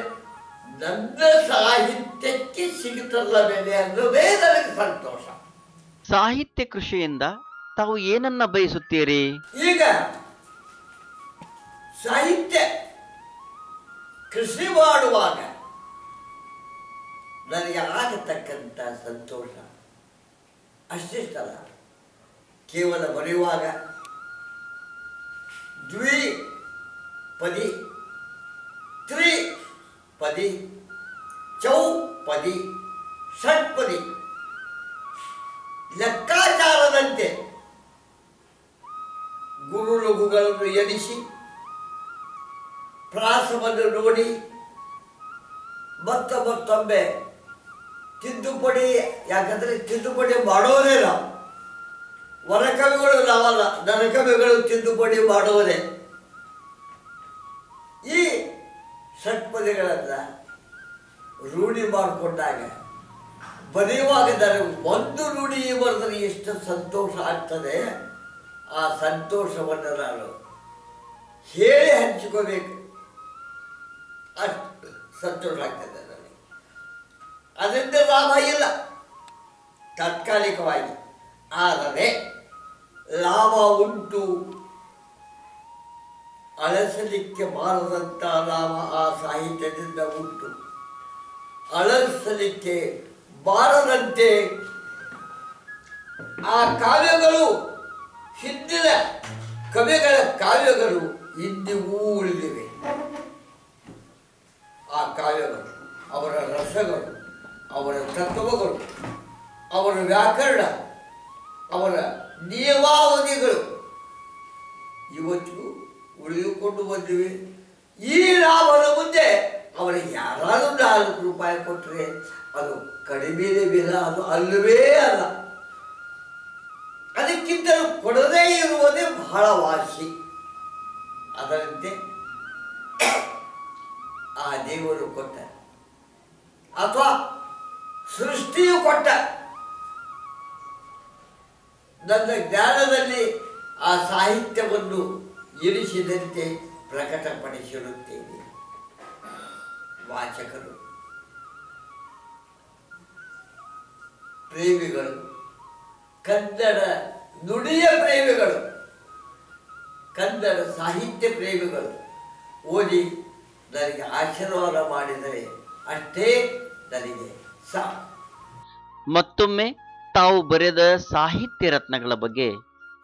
ನನ್ನ ಸಾಹಿತ್ಯಕ್ಕೆ ಸಿಗುತ್ತಲ್ಲ ಬೆಲೆ ಅನ್ನೋದೇ ನನಗೆ ಸಂತೋಷ. ಸಾಹಿತ್ಯ ಕೃಷಿಯಿಂದ ತಾವು ಏನನ್ನ ಬಯಸುತ್ತೀರಿ? ಈಗ ಸಾಹಿತ್ಯ ಕೃಷಿ ಮಾಡುವಾಗ ನನಗೆ ಆಗತಕ್ಕಂಥ ಸಂತೋಷ ಅಷ್ಟಿಷ್ಟಲ್ಲ. ಕೇವಲ ಬರೆಯುವಾಗ ದ್ವಿಪದಿ, ತ್ರಿಪದಿ, ಚೌಪದಿ, ಷಟ್ಪದಿ ಲೆಕ್ಕಾಚಾರದಂತೆ ಗುರು ಲಘುಗಳನ್ನು ಎಣಿಸಿ ಪ್ರಾಸವನ್ನು ನೋಡಿ ಮತ್ತೊಮ್ಮೆ ತಿದ್ದುಪಡಿ, ಯಾಕಂದರೆ ತಿದ್ದುಪಡಿ ಮಾಡೋದೇ ನಾವು, ವರಕವಿಗಳು ನಾವಲ್ಲ, ನರಕವಿಗಳು ತಿದ್ದುಪಡಿ ಮಾಡುವುದೇ. ಈ ಷಟ್ಪದಿಗಳನ್ನು ರೂಢಿ ಮಾಡಿಕೊಂಡಾಗ ಬರೆಯುವಾಗ ನನಗೆ ಒಂದು ನುಡಿ ಬರೆದರೆ ಎಷ್ಟು ಸಂತೋಷ ಆಗ್ತದೆ, ಆ ಸಂತೋಷವನ್ನು ನಾನು ಹೇಳಿ ಹಂಚಿಕೋಬೇಕು, ಅಷ್ಟು ಸಂತೋಷ ಆಗ್ತದೆ ನನಗೆ. ಅದರಿಂದ ಲಾಭ ಇಲ್ಲ ತಾತ್ಕಾಲಿಕವಾಗಿ, ಆದರೆ ಲಾಭ ಉಂಟು. ಅಳಿಸಲಿಕ್ಕೆ ಬಾರದಂಥ ಲಾಭ ಆ ಸಾಹಿತ್ಯದಿಂದ ಉಂಟು. ಅಳಿಸಲಿಕ್ಕೆ ಬಾರದಂತೆ ಆ ಕಾವ್ಯಗಳು, ಹಿಂದಿನ ಕವಿಗಳ ಕಾವ್ಯಗಳು ಇಂದಿಗೂ ಉಳಿದಿವೆ. ಆ ಕಾವ್ಯಗಳು, ಅವರ ರಸಗಳು, ಅವರ ತತ್ವಗಳು, ಅವರ ವ್ಯಾಕರಣ, ಅವರ ನಿಯಮಾವಧಿಗಳು ಇವತ್ತಿಗೂ ಉಳಿದುಕೊಂಡು ಬಂದಿವೆ. ಈ ಲಾಭದ ಮುಂದೆ ಅವರಿಗೆ ಯಾರಾದರೂ 4 ರೂಪಾಯಿ ಕೊಟ್ಟರೆ ಅದು ಕಡಿಮೆ ಬೆಲೆ, ಅದು ಅಲ್ಲವೇ ಅಲ್ಲ. ಅದಕ್ಕಿಂತಲೂ ಕೊಡದೇ ಇರುವುದೇ ಬಹಳ ವಾಸಿ. ಅದರಂತೆ ಆ ದೇವರು ಕೊಟ್ಟ ಅಥವಾ ಸೃಷ್ಟಿಯು ಕೊಟ್ಟ ನನ್ನ ಜ್ಞಾನದಲ್ಲಿ ಆ ಸಾಹಿತ್ಯವನ್ನು ಇರಿಸಿದಂತೆ ಪ್ರಕಟಪಡಿಸಿರುತ್ತೇನೆ. ವಾಚಕರು, ಪ್ರೇಮಿಗಳು, ಕನ್ನಡ ನುಡಿಯ ಪ್ರೇಮಿಗಳು, ಕನ್ನಡ ಸಾಹಿತ್ಯ ಪ್ರೇಮಿಗಳು ಓದಿ ನನಗೆ ಆಶೀರ್ವಾದ ಮಾಡಿದರೆ ಅಷ್ಟೇ ನನಗೆ ಸಾಕು. ಮತ್ತೊಮ್ಮೆ ತಾವು ಬರೆದ ಸಾಹಿತ್ಯ ರತ್ನಗಳ ಬಗ್ಗೆ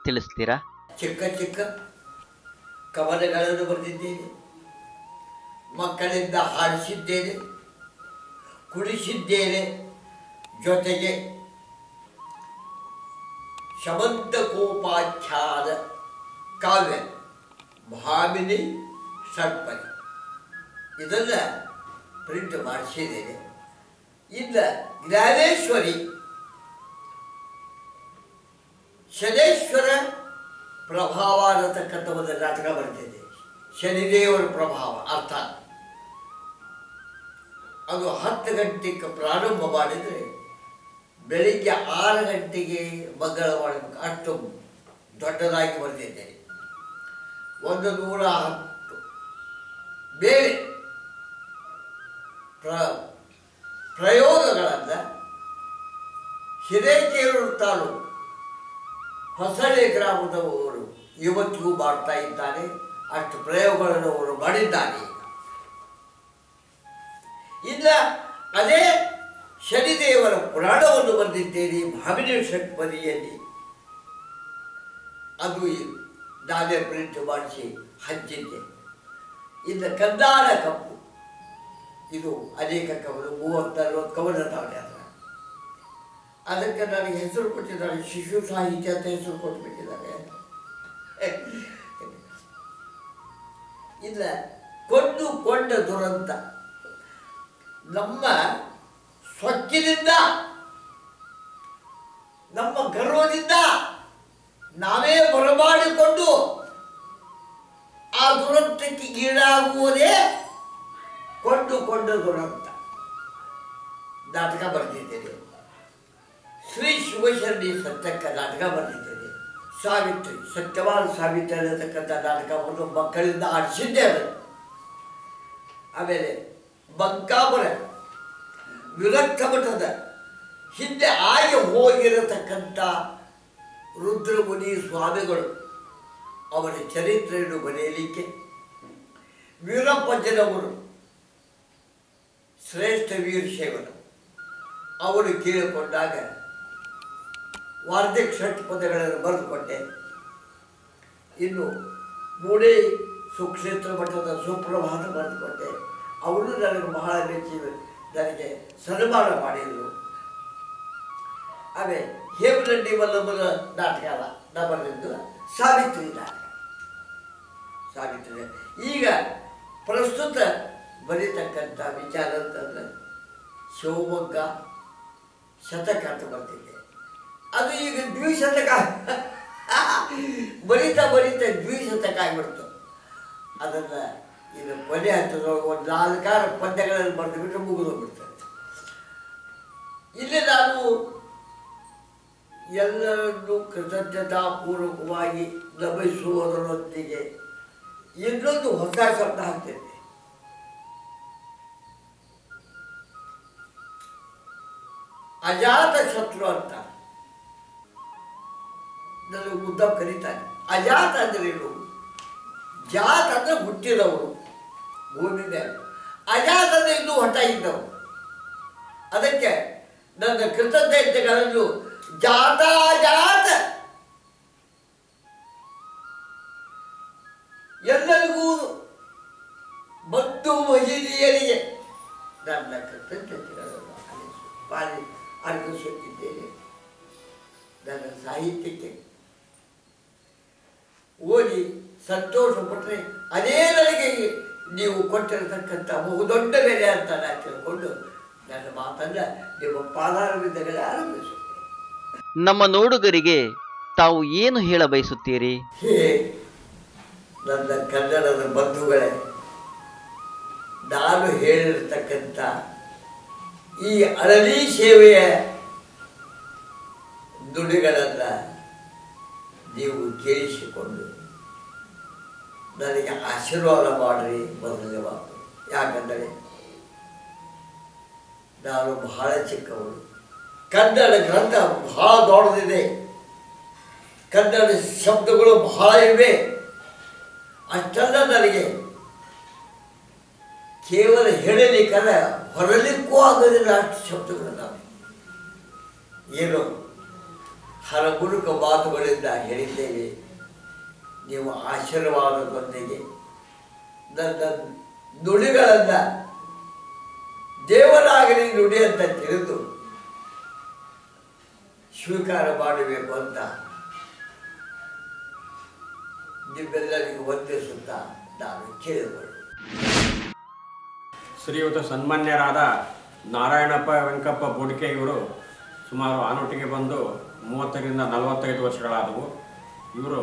ತಿಳಿಸ್ತೀರಾ? ಚಿಕ್ಕ ಚಿಕ್ಕ ಕವನಗಳನ್ನು ಬರೆದಿದ್ದೇನೆ, ಮಕ್ಕಳಿಂದ ಹಾಡಿಸಿದ್ದೇನೆ, ಕುಡಿಸಿದ್ದೇನೆ. ಜೊತೆಗೆ ಶಮಂತಕೋಪಾಖ್ಯಾನ ಕಾವ್ಯ ಭಾಮಿನಿ ಷಟ್ಪದಿ ಇದೆಲ್ಲ ಪ್ರಿಂಟ್ ಮಾಡಿಸಿದ್ದೇನೆ. ಇನ್ನು ಜ್ಞಾನೇಶ್ವರಿ, ಶನೇಶ್ವರ ಪ್ರಭಾವ ಅನ್ನತಕ್ಕಂಥ ಒಂದು ನಾಟಕ ಬರ್ತದೆ. ಶನಿದೇವರ ಪ್ರಭಾವ ಅರ್ಥಾತ್ ಅದು 10 ಗಂಟೆಗೆ ಪ್ರಾರಂಭ ಮಾಡಿದರೆ ಬೆಳಿಗ್ಗೆ 6 ಗಂಟೆಗೆ ಮಂಗಳ ಮಾಡಬೇಕು, ಅಷ್ಟು ದೊಡ್ಡದಾಗಿ ಬರೆದಿದ್ದೇನೆ. 110 ಬೇರೆ ಪ್ರಯೋಗಗಳನ್ನು ಹಿರೇಕೆರೂರು ತಾಲೂಕು ಹೊಸಳ್ಳಿ ಗ್ರಾಮದವರು ಇವತ್ತಿಗೂ ಮಾಡ್ತಾ ಇದ್ದಾರೆ. ಅಷ್ಟು ಪ್ರಯೋಗಗಳನ್ನು ಅವರು ಮಾಡಿದ್ದಾರೆ. ಇಲ್ಲ, ಅದೇ ಶನಿದೇವರ ಪುರಾಣವನ್ನು ಬರೆದಿದ್ದೇನೆ ಭಾಮಿನಿ ಷಟ್ಪದಿಯಲ್ಲಿ. ಅದು ನಾವೇ ಪ್ರಿಂಟ್ ಮಾಡಿಸಿ ಹಂಚಿದ್ದೆ. ಇನ್ನು ಕನ್ನಾಡ ಕಪ್ಪು, ಇದು ಅನೇಕ ಕವನ 30-40 ಕವನ ತಾವೇ. ಅದಕ್ಕೆ ನನಗೆ ಹೆಸರು ಕೊಟ್ಟಿದ್ದಾರೆ, ಶಿಶು ಸಾಹಿತ್ಯ ಅಂತ ಹೆಸರು ಕೊಟ್ಟುಬಿಟ್ಟಿದ್ದಾರೆ. ಇಲ್ಲ, ಕೊಂಡ ದುರಂತ, ನಮ್ಮ ಸೊಕ್ಕಿನಿಂದ, ನಮ್ಮ ಗರ್ವದಿಂದ ನಾವೇ ಬರಮಾಡಿಕೊಂಡು ಆ ದುರಂತಕ್ಕೆ ಈಡಾಗುವುದೇ ಕೊಂಡ ದುರಂತ ನಾಟಕ ಬರೆದಿದ್ದೇನೆ. ಶ್ರೀ ಶಿವಶರಣಿ ಸತ್ಯಕ್ಕ ನಾಟಕ ಬರೆದಿದ್ದೇನೆ. ಸಾವಿತ್ರಿ, ಸತ್ಯವಾದ ಸಾವಿತ್ರಿ ಅನ್ನತಕ್ಕಂಥ ನಾಟಕವನ್ನು ಮಕ್ಕಳಿಂದ ಆಡಿಸಿದ್ದೇವೆ. ಆಮೇಲೆ ಬಂಕಾಪುರ ವಿರಕ್ತ ಮಠದ ಹಿಂದೆ ಆಗಿ ಹೋಗಿರತಕ್ಕಂಥ ರುದ್ರಮುನಿ ಸ್ವಾಮಿಗಳು ಅವರ ಚರಿತ್ರೆಯನ್ನು ಬರೆಯಲಿಕ್ಕೆ ವೀರಪ್ಪಜ್ಜನವರು, ಶ್ರೇಷ್ಠ ವೀರಶೈವರು ಅವರು ಕೇಳಿಕೊಂಡಾಗ ವಾರ್ಧಿಕ ಷಟ್ಪದಿಗಳನ್ನು ಬರೆದುಕೊಟ್ಟೆ. ಇನ್ನು ಮೂಡೇ ಸುಕ್ಷೇತ್ರ ಮಠದ ಸುಪ್ರಭಾತ ಬರೆದುಕೊಟ್ಟೆ. ಅವರು ನನಗೆ ಬಹಳ ಮೆಚ್ಚಿ ನನಗೆ ಸನ್ಮಾನ ಮಾಡಿದರು. ಆಮೇಲೆ ಹೇಮನಂಡಿ ವಲ್ಲಭರ ನಾಟಕ ಅಲ್ಲ, ನಾ ಬರೆದಿದ್ದು ಸಾವಿತ್ರಿ ನಾಟಕ. ಸಾಗುತ್ತದೆ. ಈಗ ಪ್ರಸ್ತುತ ಬರೀತಕ್ಕಂಥ ವಿಚಾರ ಅಂತಂದ್ರೆ ಶಿವಮೊಗ್ಗ ಶತಕ ಅಂತ ಬರ್ತಿದೆ. ಅದು ಈಗ ದ್ವಿಶತಕ ಬರೀತಾ ದ್ವಿಶತಕ ಆಗಿಬಿಡ್ತು. ಅದನ್ನು ಇದು ಕೊನೆ ಹಂತದೊಳಗೆ ಒಂದು 4 ಪದ್ಯಗಳಲ್ಲಿ ಬರೆದು ಬಿಟ್ಟರೆ ಮುಗಿದೋಗ್ಬಿಡ್ತದೆ. ಇಲ್ಲಿ ನಾನು ಎಲ್ಲರನ್ನೂ ಕೃತಜ್ಞತಾಪೂರ್ವಕವಾಗಿ ನಮಿಸುವುದರೊಂದಿಗೆ ಇನ್ನೊಂದು ಹೊಸ ಶಬ್ದ ಹಾಕ್ತೇನೆ. ಅಜಾತ ಶತ್ರು ಅಂತ ನನಗೆ ಉದ್ದವ್ ಕರೀತಾನೆ. ಅಜಾತ ಅಂದ್ರೆ ಏನು? ಜಾತ ಅಂದ್ರೆ ಹುಟ್ಟಿದವರು ಭೂಮಿ ಮೇಲೆ, ಅಜಾತ ಅಂದ್ರೆ ಇನ್ನೂ ಹೊಟ್ಟ ಇದ್ದವರು. ಅದಕ್ಕೆ ನನ್ನ ಕೃತಜ್ಞತೆಗಳನ್ನು ಜಾತ ಎಲ್ಲರಿಗೂ ಬಂಧು ಮಹಿಳೆಯರಿಗೆ ನನ್ನ ಕೃತಜ್ಞತೆಗಳನ್ನು ಅರ್ಪಿಸುತ್ತಿದ್ದೇನೆ. ನನ್ನ ಸಾಹಿತ್ಯಕ್ಕೆ ಓದಿ ಸಂತೋಷ ಪಟ್ಟರೆ ಅದೇ ನನಗೆ ನೀವು ಕೊಟ್ಟಿರತಕ್ಕಂಥ ಬಹುದೊಡ್ಡ ಬೆಲೆ ಅಂತ ನಾನು ತಿಳ್ಕೊಂಡು ನನ್ನ ಮಾತನ್ನ ನಿಮ್ಮ ಪಾದಾರವಿಂದಗಳೇ ಆರಂಭಿಸುತ್ತೇನೆ. ನಮ್ಮ ನೋಡುಗರಿಗೆ ತಾವು ಏನು ಹೇಳ ಬಯಸುತ್ತೀರಿ? ಹೇ ನನ್ನ ಕನ್ನಡದ ಬಂಧುಗಳೇ, ನಾನು ಹೇಳಿರ್ತಕ್ಕಂಥ ಈ ಅಳಲಿ ಸೇವೆಯ ನುಡಿಗಳನ್ನು ನೀವು ಕೇಳಿಸಿಕೊಂಡು ನನಗೆ ಆಶೀರ್ವಾದ ಮಾಡಿರಿ. ಮೊದಲನೇ ಮಾತು, ಯಾಕಂದರೆ ನಾನು ಬಹಳ ಚಿಕ್ಕವನು. ಕನ್ನಡ ಗ್ರಂಥ ಬಹಳ ದೊಡ್ಡದಿದೆ, ಕನ್ನಡ ಶಬ್ದಗಳು ಬಹಳ ಇವೆ. ಅಷ್ಟೆಲ್ಲ ನನಗೆ ಕೇವಲ ಹೇಳಲಿಕ್ಕಲ್ಲ, ಹೊರಲಿಕ್ಕೂ ಆಗೋದಿಲ್ಲ. ಅಷ್ಟು ಶಬ್ದಗಳು ನಾವು ಏನು ಹರಗುರುಕ ಮಾತುಗಳಿಂದ ಹೇಳಿದ್ದೇವೆ. ನೀವು ಆಶೀರ್ವಾದದೊಂದಿಗೆ ನನ್ನ ನುಡಿಗಳನ್ನು ದೇವರಾಗಲಿ ನುಡಿ ಅಂತ ತಿಳಿದು ಸ್ವೀಕಾರ ಮಾಡಬೇಕು ಅಂತ ನಿಮ್ಮೆಲ್ಲರಿಗೂ ವಂದಿಸುತ್ತಾ ನಾನು ಕೇಳಿಕೊಳ್ಳು. ಶ್ರೀಯುತ ಸನ್ಮಾನ್ಯರಾದ ನಾರಾಯಣಪ್ಪ ವೆಂಕಪ್ಪ ಬೋಡಿಕೆ ಇವರು ಸುಮಾರು ಆನೋಟಿಗೆ ಬಂದು 30ರಿಂದ 45 ವರ್ಷಗಳಾದವು. ಇವರು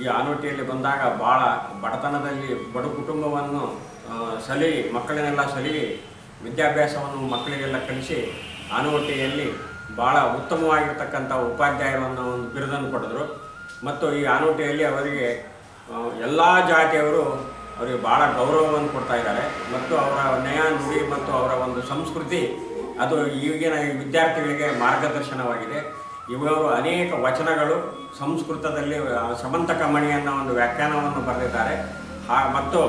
ಈ ಆನೋಟಿಯಲ್ಲಿ ಬಂದಾಗ ಭಾಳ ಬಡತನದಲ್ಲಿ ಬಡ ಕುಟುಂಬವನ್ನು ಮಕ್ಕಳನ್ನೆಲ್ಲ ಸಲಹಿ ವಿದ್ಯಾಭ್ಯಾಸವನ್ನು ಮಕ್ಕಳಿಗೆಲ್ಲ ಕಲಿಸಿ ಆನೋಟಿಯಲ್ಲಿ ಭಾಳ ಉತ್ತಮವಾಗಿರ್ತಕ್ಕಂಥ ಉಪಾಧ್ಯಾಯರನ್ನು ಒಂದು ಬಿರುದನ್ನು ಪಡೆದರು. ಮತ್ತು ಈ ಆನೋಟಿಯಲ್ಲಿ ಅವರಿಗೆ ಎಲ್ಲ ಜಾತಿಯವರು ಅವರಿಗೆ ಭಾಳ ಗೌರವವನ್ನು ಕೊಡ್ತಾ ಇದ್ದಾರೆ. ಮತ್ತು ಅವರ ನಯ ನುಡಿ ಮತ್ತು ಅವರ ಒಂದು ಸಂಸ್ಕೃತಿ ಅದು ಈಗಿನ ವಿದ್ಯಾರ್ಥಿಗಳಿಗೆ ಮಾರ್ಗದರ್ಶನವಾಗಿದೆ. ಇವರು ಅನೇಕ ವಚನಗಳು ಸಂಸ್ಕೃತದಲ್ಲಿ ಸಮಂತಕ ಮಣಿಯನ್ನು ಒಂದು ವ್ಯಾಖ್ಯಾನವನ್ನು ಬರೆದಿದ್ದಾರೆ. ಮತ್ತು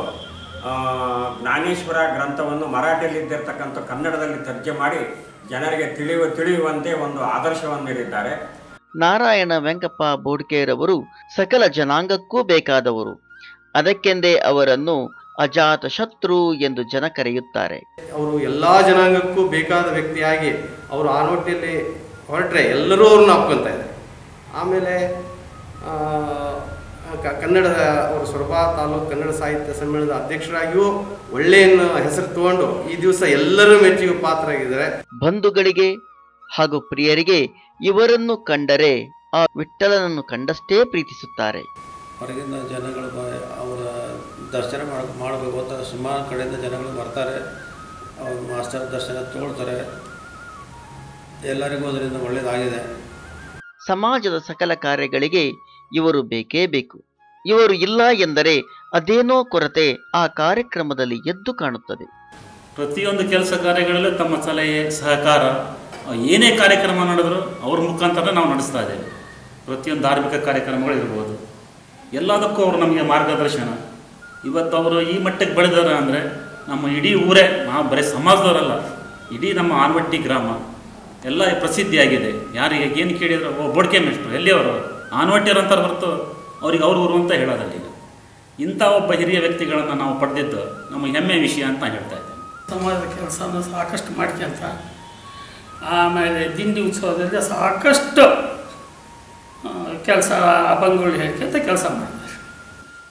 ಜ್ಞಾನೇಶ್ವರ ಗ್ರಂಥವನ್ನು ಮರಾಠಿಯಲ್ಲಿದ್ದಿರ್ತಕ್ಕಂಥ ಕನ್ನಡದಲ್ಲಿ ತರ್ಜಮೆ ಮಾಡಿ ಜನರಿಗೆ ತಿಳಿಯುವಂತೆ ಒಂದು ಆದರ್ಶವನ್ನು ನೀಡಿದ್ದಾರೆ. ನಾರಾಯಣ ವೆಂಕಪ್ಪ ಬೋಡ್ಕೆರವರು ಸಕಲ ಜನಾಂಗಕ್ಕೂ ಬೇಕಾದವರು. ಅದಕ್ಕೆಂದೇ ಅವರನ್ನು ಅಜಾತ ಶತ್ರು ಎಂದು ಜನ ಕರೆಯುತ್ತಾರೆ. ಅವರು ಎಲ್ಲ ಜನಾಂಗಕ್ಕೂ ಬೇಕಾದ ವ್ಯಕ್ತಿಯಾಗಿ ಅವರು ಆನೋಟಿಯಲ್ಲಿ ಹೊರಟ್ರೆ ಎಲ್ಲರೂ ಅವ್ರನ್ನ ಹಾಕ್ಕೊತಾ ಇದ್ದಾರೆ. ಆಮೇಲೆ ಕನ್ನಡದ ಅವರು ಸೊರಬ ತಾಲೂಕು ಕನ್ನಡ ಸಾಹಿತ್ಯ ಸಮ್ಮೇಳನದ ಅಧ್ಯಕ್ಷರಾಗಿಯೂ ಒಳ್ಳೆಯ ಹೆಸರು ತಗೊಂಡು ಈ ದಿವಸ ಎಲ್ಲರೂ ಮೆಚ್ಚುಗೆ ಪಾತ್ರರಾಗಿದ್ದಾರೆ. ಬಂಧುಗಳಿಗೆ ಹಾಗೂ ಪ್ರಿಯರಿಗೆ ಇವರನ್ನು ಕಂಡರೆ ಆ ವಿಠ್ಠಲನನ್ನು ಕಂಡಷ್ಟೇ ಪ್ರೀತಿಸುತ್ತಾರೆ. ಹೊರಗಿನ ಜನಗಳು ಅವರ ದರ್ಶನ ಮಾಡಬೇಕು ಅಂತ ಸುಮಾರು ಕಡೆಯಿಂದ ಜನಗಳು ಬರ್ತಾರೆ. ಅವ್ರ ಮಾಸ್ಟರ್ ದರ್ಶನ ತಗೊಳ್ತಾರೆ. ಎಲ್ಲರಿಗೂ ಅದರಿಂದ ಒಳ್ಳೆಯದಾಗಿದೆ. ಸಮಾಜದ ಸಕಲ ಕಾರ್ಯಗಳಿಗೆ ಇವರು ಬೇಕೇ ಬೇಕು. ಇವರು ಇಲ್ಲ ಎಂದರೆ ಅದೇನೋ ಕೊರತೆ ಆ ಕಾರ್ಯಕ್ರಮದಲ್ಲಿ ಎದ್ದು ಕಾಣುತ್ತದೆ. ಪ್ರತಿಯೊಂದು ಕೆಲಸ ಕಾರ್ಯಗಳಲ್ಲೂ ತಮ್ಮ ಸಲಹೆ ಸಹಕಾರ, ಏನೇ ಕಾರ್ಯಕ್ರಮ ನಡೆದರೂ ಅವ್ರ ಮುಖಾಂತರ ನಾವು ನಡೆಸ್ತಾ ಇದ್ದೇವೆ. ಪ್ರತಿಯೊಂದು ಧಾರ್ಮಿಕ ಕಾರ್ಯಕ್ರಮಗಳಿರ್ಬೋದು, ಎಲ್ಲದಕ್ಕೂ ಅವರು ನಮಗೆ ಮಾರ್ಗದರ್ಶನ. ಇವತ್ತು ಅವರು ಈ ಮಟ್ಟಕ್ಕೆ ಬೆಳೆದಾರೆ ಅಂದರೆ ನಮ್ಮ ಇಡೀ ಊರೇ, ನಾವು ಬರೀ ಸಮಾಜದವರಲ್ಲ, ಇಡೀ ನಮ್ಮ ಆನವಟ್ಟಿ ಗ್ರಾಮ ಎಲ್ಲ ಪ್ರಸಿದ್ಧಿಯಾಗಿದೆ. ಯಾರಿಗೆ ಏನು ಕೇಳಿದ್ರು ಬೋಡ್ಕೆ ಮೇಷ್ಟ್ರು ಎಲ್ಲಿಯವರು ಆನವಟ್ಟಿಯವರು ಅಂತಾರೆ ಹೊರತು ಅವ್ರಿಗೆ ಅವ್ರ ಊರು ಅಂತ ಹೇಳೋದಲ್ಲ. ಈಗ ಇಂಥ ಒಬ್ಬ ಹಿರಿಯ ವ್ಯಕ್ತಿಗಳನ್ನು ನಾವು ಪಡೆದಿದ್ದು ನಮ್ಮ ಹೆಮ್ಮೆ ವಿಷಯ ಅಂತ ಹೇಳ್ತಾ ಇದ್ದೇನೆ. ಸಮಾಜದ ಕೆಲಸನ ಸಾಕಷ್ಟು ಮಾಡ್ಕೊಂತ, ಆಮೇಲೆ ದಿಂಡಿ ಉತ್ಸವದಲ್ಲಿ ಸಾಕಷ್ಟು ಕೆಲಸ ಅಭಂಗಗಳು ಹೇಳ್ಕೊಂತ ಕೆಲಸ ಮಾಡಿದ್ದಾರೆ.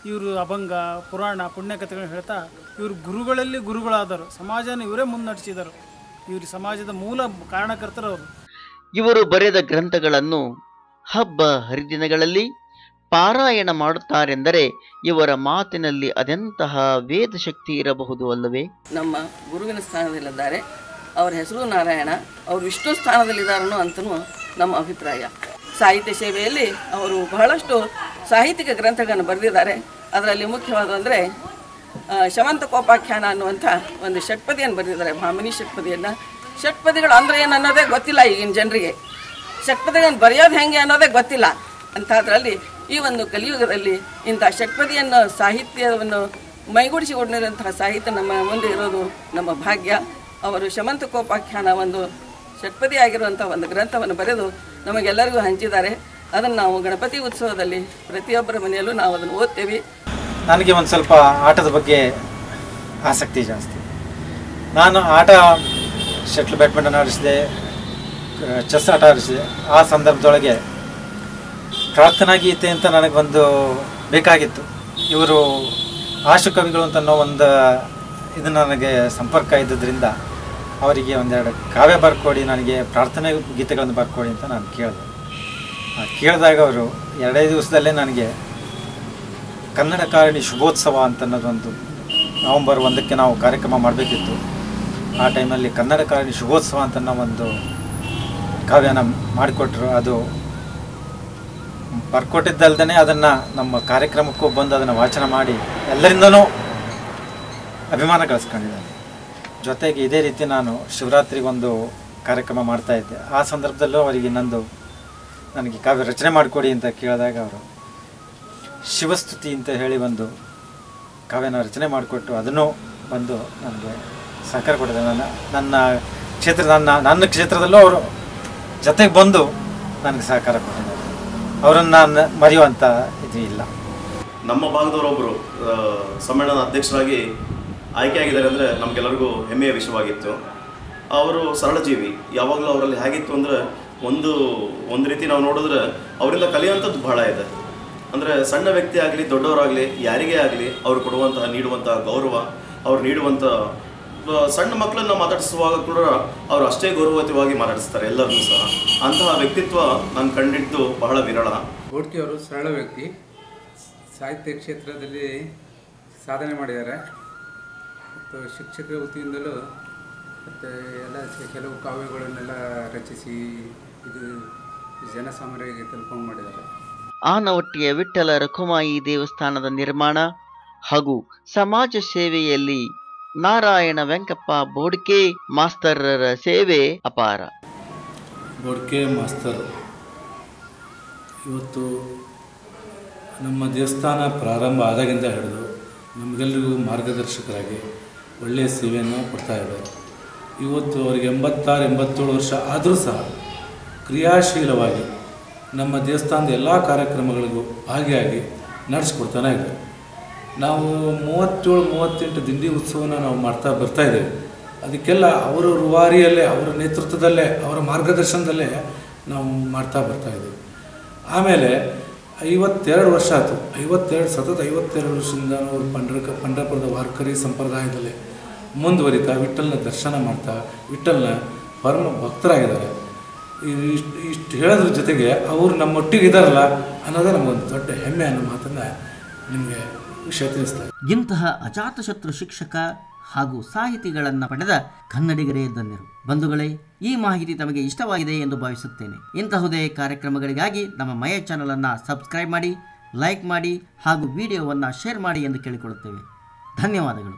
ಇವರು ಅಭಂಗ ಪುರಾಣ ಪುಣ್ಯಕಥೆಗಳನ್ನು ಹೇಳ್ತಾ ಇವರು ಗುರುಗಳಲ್ಲಿ ಗುರುಗಳಾದರು. ಸಮಾಜನ ಇವರೇ ಮುನ್ನಡೆಸಿದರು. ಇವರು ಸಮಾಜದ ಮೂಲ ಕಾರಣಕರ್ತರು ಅವರು. ಇವರು ಬರೆದ ಗ್ರಂಥಗಳನ್ನು ಹಬ್ಬ ಹರಿದಿನಗಳಲ್ಲಿ ಪಾರಾಯಣ ಮಾಡುತ್ತಾರೆಂದರೆ ಇವರ ಮಾತಿನಲ್ಲಿ ಅದೆಂತಹ ವೇದಶಕ್ತಿ ಇರಬಹುದು ಅಲ್ಲವೇ? ನಮ್ಮ ಗುರುವಿನ ಸ್ಥಾನದಲ್ಲಿದ್ದಾರೆ. ಅವರ ಹೆಸರು ನಾರಾಯಣ. ಅವರು ವಿಷ್ಣು ಸ್ಥಾನದಲ್ಲಿದ್ದಾರನೋ ಅಂತಲೂ ನಮ್ಮ ಅಭಿಪ್ರಾಯ. ಸಾಹಿತ್ಯ ಸೇವೆಯಲ್ಲಿ ಅವರು ಬಹಳಷ್ಟು ಸಾಹಿತ್ಯಿಕ ಗ್ರಂಥಗಳನ್ನು ಬರೆದಿದ್ದಾರೆ. ಅದರಲ್ಲಿ ಮುಖ್ಯವಾದಂದರೆ ಶಮಂತಕೋಪಾಖ್ಯಾನ ಅನ್ನುವಂಥ ಒಂದು ಷಟ್ಪದಿಯನ್ನು ಬರೆದಿದ್ದಾರೆ, ಭಾಮಿನಿ ಷಟ್ಪದಿಯನ್ನು. ಷಟ್ಪದಿಗಳು ಅಂದರೆ ಏನು ಅನ್ನೋದೇ ಗೊತ್ತಿಲ್ಲ ಈಗಿನ ಜನರಿಗೆ. ಷಟ್ಪದಿಗಳನ್ನು ಬರೆಯೋದು ಹೆಂಗೆ ಅನ್ನೋದೇ ಗೊತ್ತಿಲ್ಲ. ಅಂಥದ್ರಲ್ಲಿ ಈ ಒಂದು ಕಲಿಯುಗದಲ್ಲಿ ಇಂಥ ಷಟ್ಪದಿಯನ್ನು ಸಾಹಿತ್ಯವನ್ನು ಮೈಗೂಡಿಸಿಕೊಂಡಿರುವಂತಹ ಸಾಹಿತ್ಯ ನಮ್ಮ ಮುಂದೆ ಇರೋದು ನಮ್ಮ ಭಾಗ್ಯ. ಅವರು ಶಮಂತಕೋಪಾಖ್ಯಾನ ಒಂದು ಷಟ್ಪದಿ ಆಗಿರುವಂಥ ಒಂದು ಗ್ರಂಥವನ್ನು ಬರೆದು ನಮಗೆಲ್ಲರಿಗೂ ಹಂಚಿದ್ದಾರೆ. ಅದನ್ನು ನಾವು ಗಣಪತಿ ಉತ್ಸವದಲ್ಲಿ ಪ್ರತಿಯೊಬ್ಬರ ಮನೆಯಲ್ಲೂ ನಾವು ಅದನ್ನು ಓದ್ತೇವೆ. ನನಗೆ ಒಂದು ಸ್ವಲ್ಪ ಆಟದ ಬಗ್ಗೆ ಆಸಕ್ತಿ ಜಾಸ್ತಿ. ನಾನು ಆಟ ಶಟ್ಲ್ ಬ್ಯಾಡ್ಮಿಂಟನ್ ಆಡಿಸಿದೆ, ಚೆಸ್ ಆಟ ಆಡಿಸಿದೆ. ಆ ಸಂದರ್ಭದೊಳಗೆ ಪ್ರಾರ್ಥನಾ ಗೀತೆ ಅಂತ ನನಗೊಂದು ಬೇಕಾಗಿತ್ತು. ಇವರು ಆಶುಕವಿಗಳು ಅಂತ ಅನ್ನೋ ಒಂದು ಇದು ನನಗೆ ಸಂಪರ್ಕ ಇದ್ದದ್ರಿಂದ ಅವರಿಗೆ ಒಂದೆರಡು ಕಾವ್ಯ ಬರ್ಕೊಡಿ, ನನಗೆ ಪ್ರಾರ್ಥನೆ ಗೀತೆಗಳನ್ನು ಬರ್ಕೊಡಿ ಅಂತ ನಾನು ಕೇಳಿದೆ. ಕೇಳಿದಾಗ ಅವರು 2 ದಿವಸದಲ್ಲೇ ನನಗೆ ಕನ್ನಡಕಾರಿಣಿ ಶುಭೋತ್ಸವ ಅಂತ ಅನ್ನೋದೊಂದು ನವಂಬರ್ 1ಕ್ಕೆ ನಾವು ಕಾರ್ಯಕ್ರಮ ಮಾಡಬೇಕಿತ್ತು. ಆ ಟೈಮಲ್ಲಿ ಕನ್ನಡಕಾರಿಣಿ ಶುಭೋತ್ಸವ ಅಂತ ಅನ್ನೋ ಒಂದು ಕಾವ್ಯನ ಮಾಡಿಕೊಟ್ರು. ಅದು ಬರ್ಕೊಟ್ಟಿದ್ದಲ್ದೇ ಅದನ್ನು ನಮ್ಮ ಕಾರ್ಯಕ್ರಮಕ್ಕೂ ಬಂದು ಅದನ್ನು ವಾಚನ ಮಾಡಿ ಎಲ್ಲರಿಂದನೂ ಅಭಿಮಾನ ಗಳಿಸ್ಕೊಂಡಿದ್ದೇನೆ. ಜೊತೆಗೆ ಇದೇ ರೀತಿ ನಾನು ಶಿವರಾತ್ರಿಗೊಂದು ಕಾರ್ಯಕ್ರಮ ಮಾಡ್ತಾಯಿದ್ದೆ. ಆ ಸಂದರ್ಭದಲ್ಲೂ ಅವರಿಗೆ ನನಗೆ ಕಾವ್ಯ ರಚನೆ ಮಾಡಿಕೊಡಿ ಅಂತ ಕೇಳಿದಾಗ ಅವರು ಶಿವಸ್ತುತಿ ಅಂತ ಹೇಳಿ ಒಂದು ಕಾವ್ಯನ ರಚನೆ ಮಾಡಿಕೊಟ್ಟು ಅದನ್ನು ಬಂದು ನನಗೆ ಸಹಕಾರ ಕೊಟ್ಟಿದ್ದಾರೆ. ನನ್ನ ಕ್ಷೇತ್ರದಲ್ಲೂ ಅವರು ಜೊತೆಗೆ ಬಂದು ನನಗೆ ಸಹಕಾರ ಕೊಟ್ಟಿದ್ದಾರೆ. ಅವರನ್ನು ನಾನು ಮರೆಯುವಂಥ ಇದು ಇಲ್ಲ. ನಮ್ಮ ಭಾಗದವರೊಬ್ಬರು ಸಮ್ಮೇಳನ ಅಧ್ಯಕ್ಷರಾಗಿ ಆಯ್ಕೆಯಾಗಿದ್ದಾರೆ ಅಂದರೆ ನಮಗೆಲ್ಲರಿಗೂ ಹೆಮ್ಮೆಯ ವಿಷಯವಾಗಿತ್ತು. ಅವರು ಸರಳ ಜೀವಿ. ಯಾವಾಗಲೂ ಅವರಲ್ಲಿ ಹೇಗಿತ್ತು ಅಂದರೆ ಒಂದು ರೀತಿ ನಾವು ನೋಡಿದ್ರೆ ಅವರಿಂದ ಕಲಿಯುವಂಥದ್ದು ಬಹಳ ಇದೆ. ಅಂದರೆ ಸಣ್ಣ ವ್ಯಕ್ತಿ ಆಗಲಿ ದೊಡ್ಡವರಾಗಲಿ ಯಾರಿಗೇ ಆಗಲಿ ಅವರು ನೀಡುವಂತಹ ಗೌರವ, ಅವ್ರು ನೀಡುವಂಥ ಸಣ್ಣ ಮಕ್ಕಳನ್ನು ಮಾತಾಡಿಸುವಾಗ ಕೂಡ ಅವರು ಅಷ್ಟೇ ಗೌರವಯುತವಾಗಿ ಮಾತಾಡಿಸ್ತಾರೆ ಎಲ್ಲರನ್ನೂ ಸಹ. ಅಂತಹ ವ್ಯಕ್ತಿತ್ವ ನಾನು ಕಂಡಿದ್ದು ಬಹಳ ವಿರಳ. ಬೋಡ್ಕೆ ಅವರು ಸರಳ ವ್ಯಕ್ತಿ, ಸಾಹಿತ್ಯ ಕ್ಷೇತ್ರದಲ್ಲಿ ಸಾಧನೆ ಮಾಡಿದ್ದಾರೆ. ಮತ್ತು ಶಿಕ್ಷಕ ವೃತ್ತಿಯಿಂದಲೂ ಮತ್ತು ಎಲ್ಲ ಕೆಲವು ಕಾವ್ಯಗಳನ್ನೆಲ್ಲ ರಚಿಸಿ ಇದು ಜನಸಾಮಾನ್ಯರಿಗೆ ತಲುಪಂಗೆ ಮಾಡಿದ್ದಾರೆ. ಆನವಟ್ಟಿಯ ವಿಠ್ಠಲ ರಖುಮಾಯಿ ದೇವಸ್ಥಾನದ ನಿರ್ಮಾಣ ಹಾಗೂ ಸಮಾಜ ಸೇವೆಯಲ್ಲಿ ನಾರಾಯಣ ವೆಂಕಪ್ಪ ಬೋಡ್ಕೆ ಮಾಸ್ತರರ ಸೇವೆ ಅಪಾರ. ಬೋಡ್ಕೆ ಮಾಸ್ತರ್ ಇವತ್ತು ನಮ್ಮ ದೇವಸ್ಥಾನ ಪ್ರಾರಂಭ ಆದಾಗಿಂದ ಹಿಡಿದು ನಮಗೆಲ್ಲರಿಗೂ ಮಾರ್ಗದರ್ಶಕರಾಗಿ ಒಳ್ಳೆಯ ಸೇವೆಯನ್ನು ಕೊಡ್ತಾಯಿದ್ದಾರೆ. ಇವತ್ತು ಅವರಿಗೆ 86-87 ವರ್ಷ ಆದರೂ ಸಹ ಕ್ರಿಯಾಶೀಲವಾಗಿ ನಮ್ಮ ದೇವಸ್ಥಾನದ ಎಲ್ಲ ಕಾರ್ಯಕ್ರಮಗಳಿಗೂ ಭಾಗಿಯಾಗಿ ನಡೆಸ್ಕೊಡ್ತಾನೆ ಇದೆ. ನಾವು 37-38 ದಿಂಡಿ ಉತ್ಸವನ ನಾವು ಮಾಡ್ತಾ ಬರ್ತಾಯಿದ್ದೇವೆ. ಅದಕ್ಕೆಲ್ಲ ಅವರ ರೂವಾರಿಯಲ್ಲೇ, ಅವರ ನೇತೃತ್ವದಲ್ಲೇ, ಅವರ ಮಾರ್ಗದರ್ಶನದಲ್ಲೇ ನಾವು ಮಾಡ್ತಾ ಬರ್ತಾಯಿದ್ದೇವೆ. ಆಮೇಲೆ 52 ವರ್ಷ ಆಯಿತು. 52 ವರ್ಷದಿಂದ ನಾವು ಪಂಢರಪುರದ ವಾರ್ಕರಿ ಸಂಪ್ರದಾಯದಲ್ಲಿ ಮುಂದುವರಿತಾ ವಿಠ್ಠಲನ ದರ್ಶನ ಮಾಡ್ತಾ ವಿಠ್ಠಲನ ಪರಮ ಭಕ್ತರಾಗಿದ್ದಾರೆ. ಇಷ್ಟು ಹೇಳೋದ್ರ ಜೊತೆಗೆ ಅವರು ನಮ್ಮೊಟ್ಟಿಗೆ ಇದ್ದಾರಲ್ಲ ಅನ್ನೋದೇ ನಮಗೊಂದು ದೊಡ್ಡ ಹೆಮ್ಮೆ ಅನ್ನೋ ಮಾತನ್ನು ನಿಮಗೆ ವಿಷಯ ತಿಳಿಸ್ತಾರೆ. ಇಂತಹ ಅಜಾತಶತ್ರು ಶಿಕ್ಷಕ ಹಾಗೂ ಸಾಹಿತಿಗಳನ್ನು ಪಡೆದ ಕನ್ನಡಿಗರೇ ಧನ್ಯರು. ಬಂಧುಗಳೇ, ಈ ಮಾಹಿತಿ ತಮಗೆ ಇಷ್ಟವಾಗಿದೆ ಎಂದು ಭಾವಿಸುತ್ತೇನೆ. ಇಂತಹುದೇ ಕಾರ್ಯಕ್ರಮಗಳಿಗಾಗಿ ನಮ್ಮ ಮಯ ಚಾನಲನ್ನು ಸಬ್ಸ್ಕ್ರೈಬ್ ಮಾಡಿ, ಲೈಕ್ ಮಾಡಿ ಹಾಗೂ ವಿಡಿಯೋವನ್ನು ಶೇರ್ ಮಾಡಿ ಎಂದು ಕೇಳಿಕೊಳ್ಳುತ್ತೇವೆ. ಧನ್ಯವಾದಗಳು.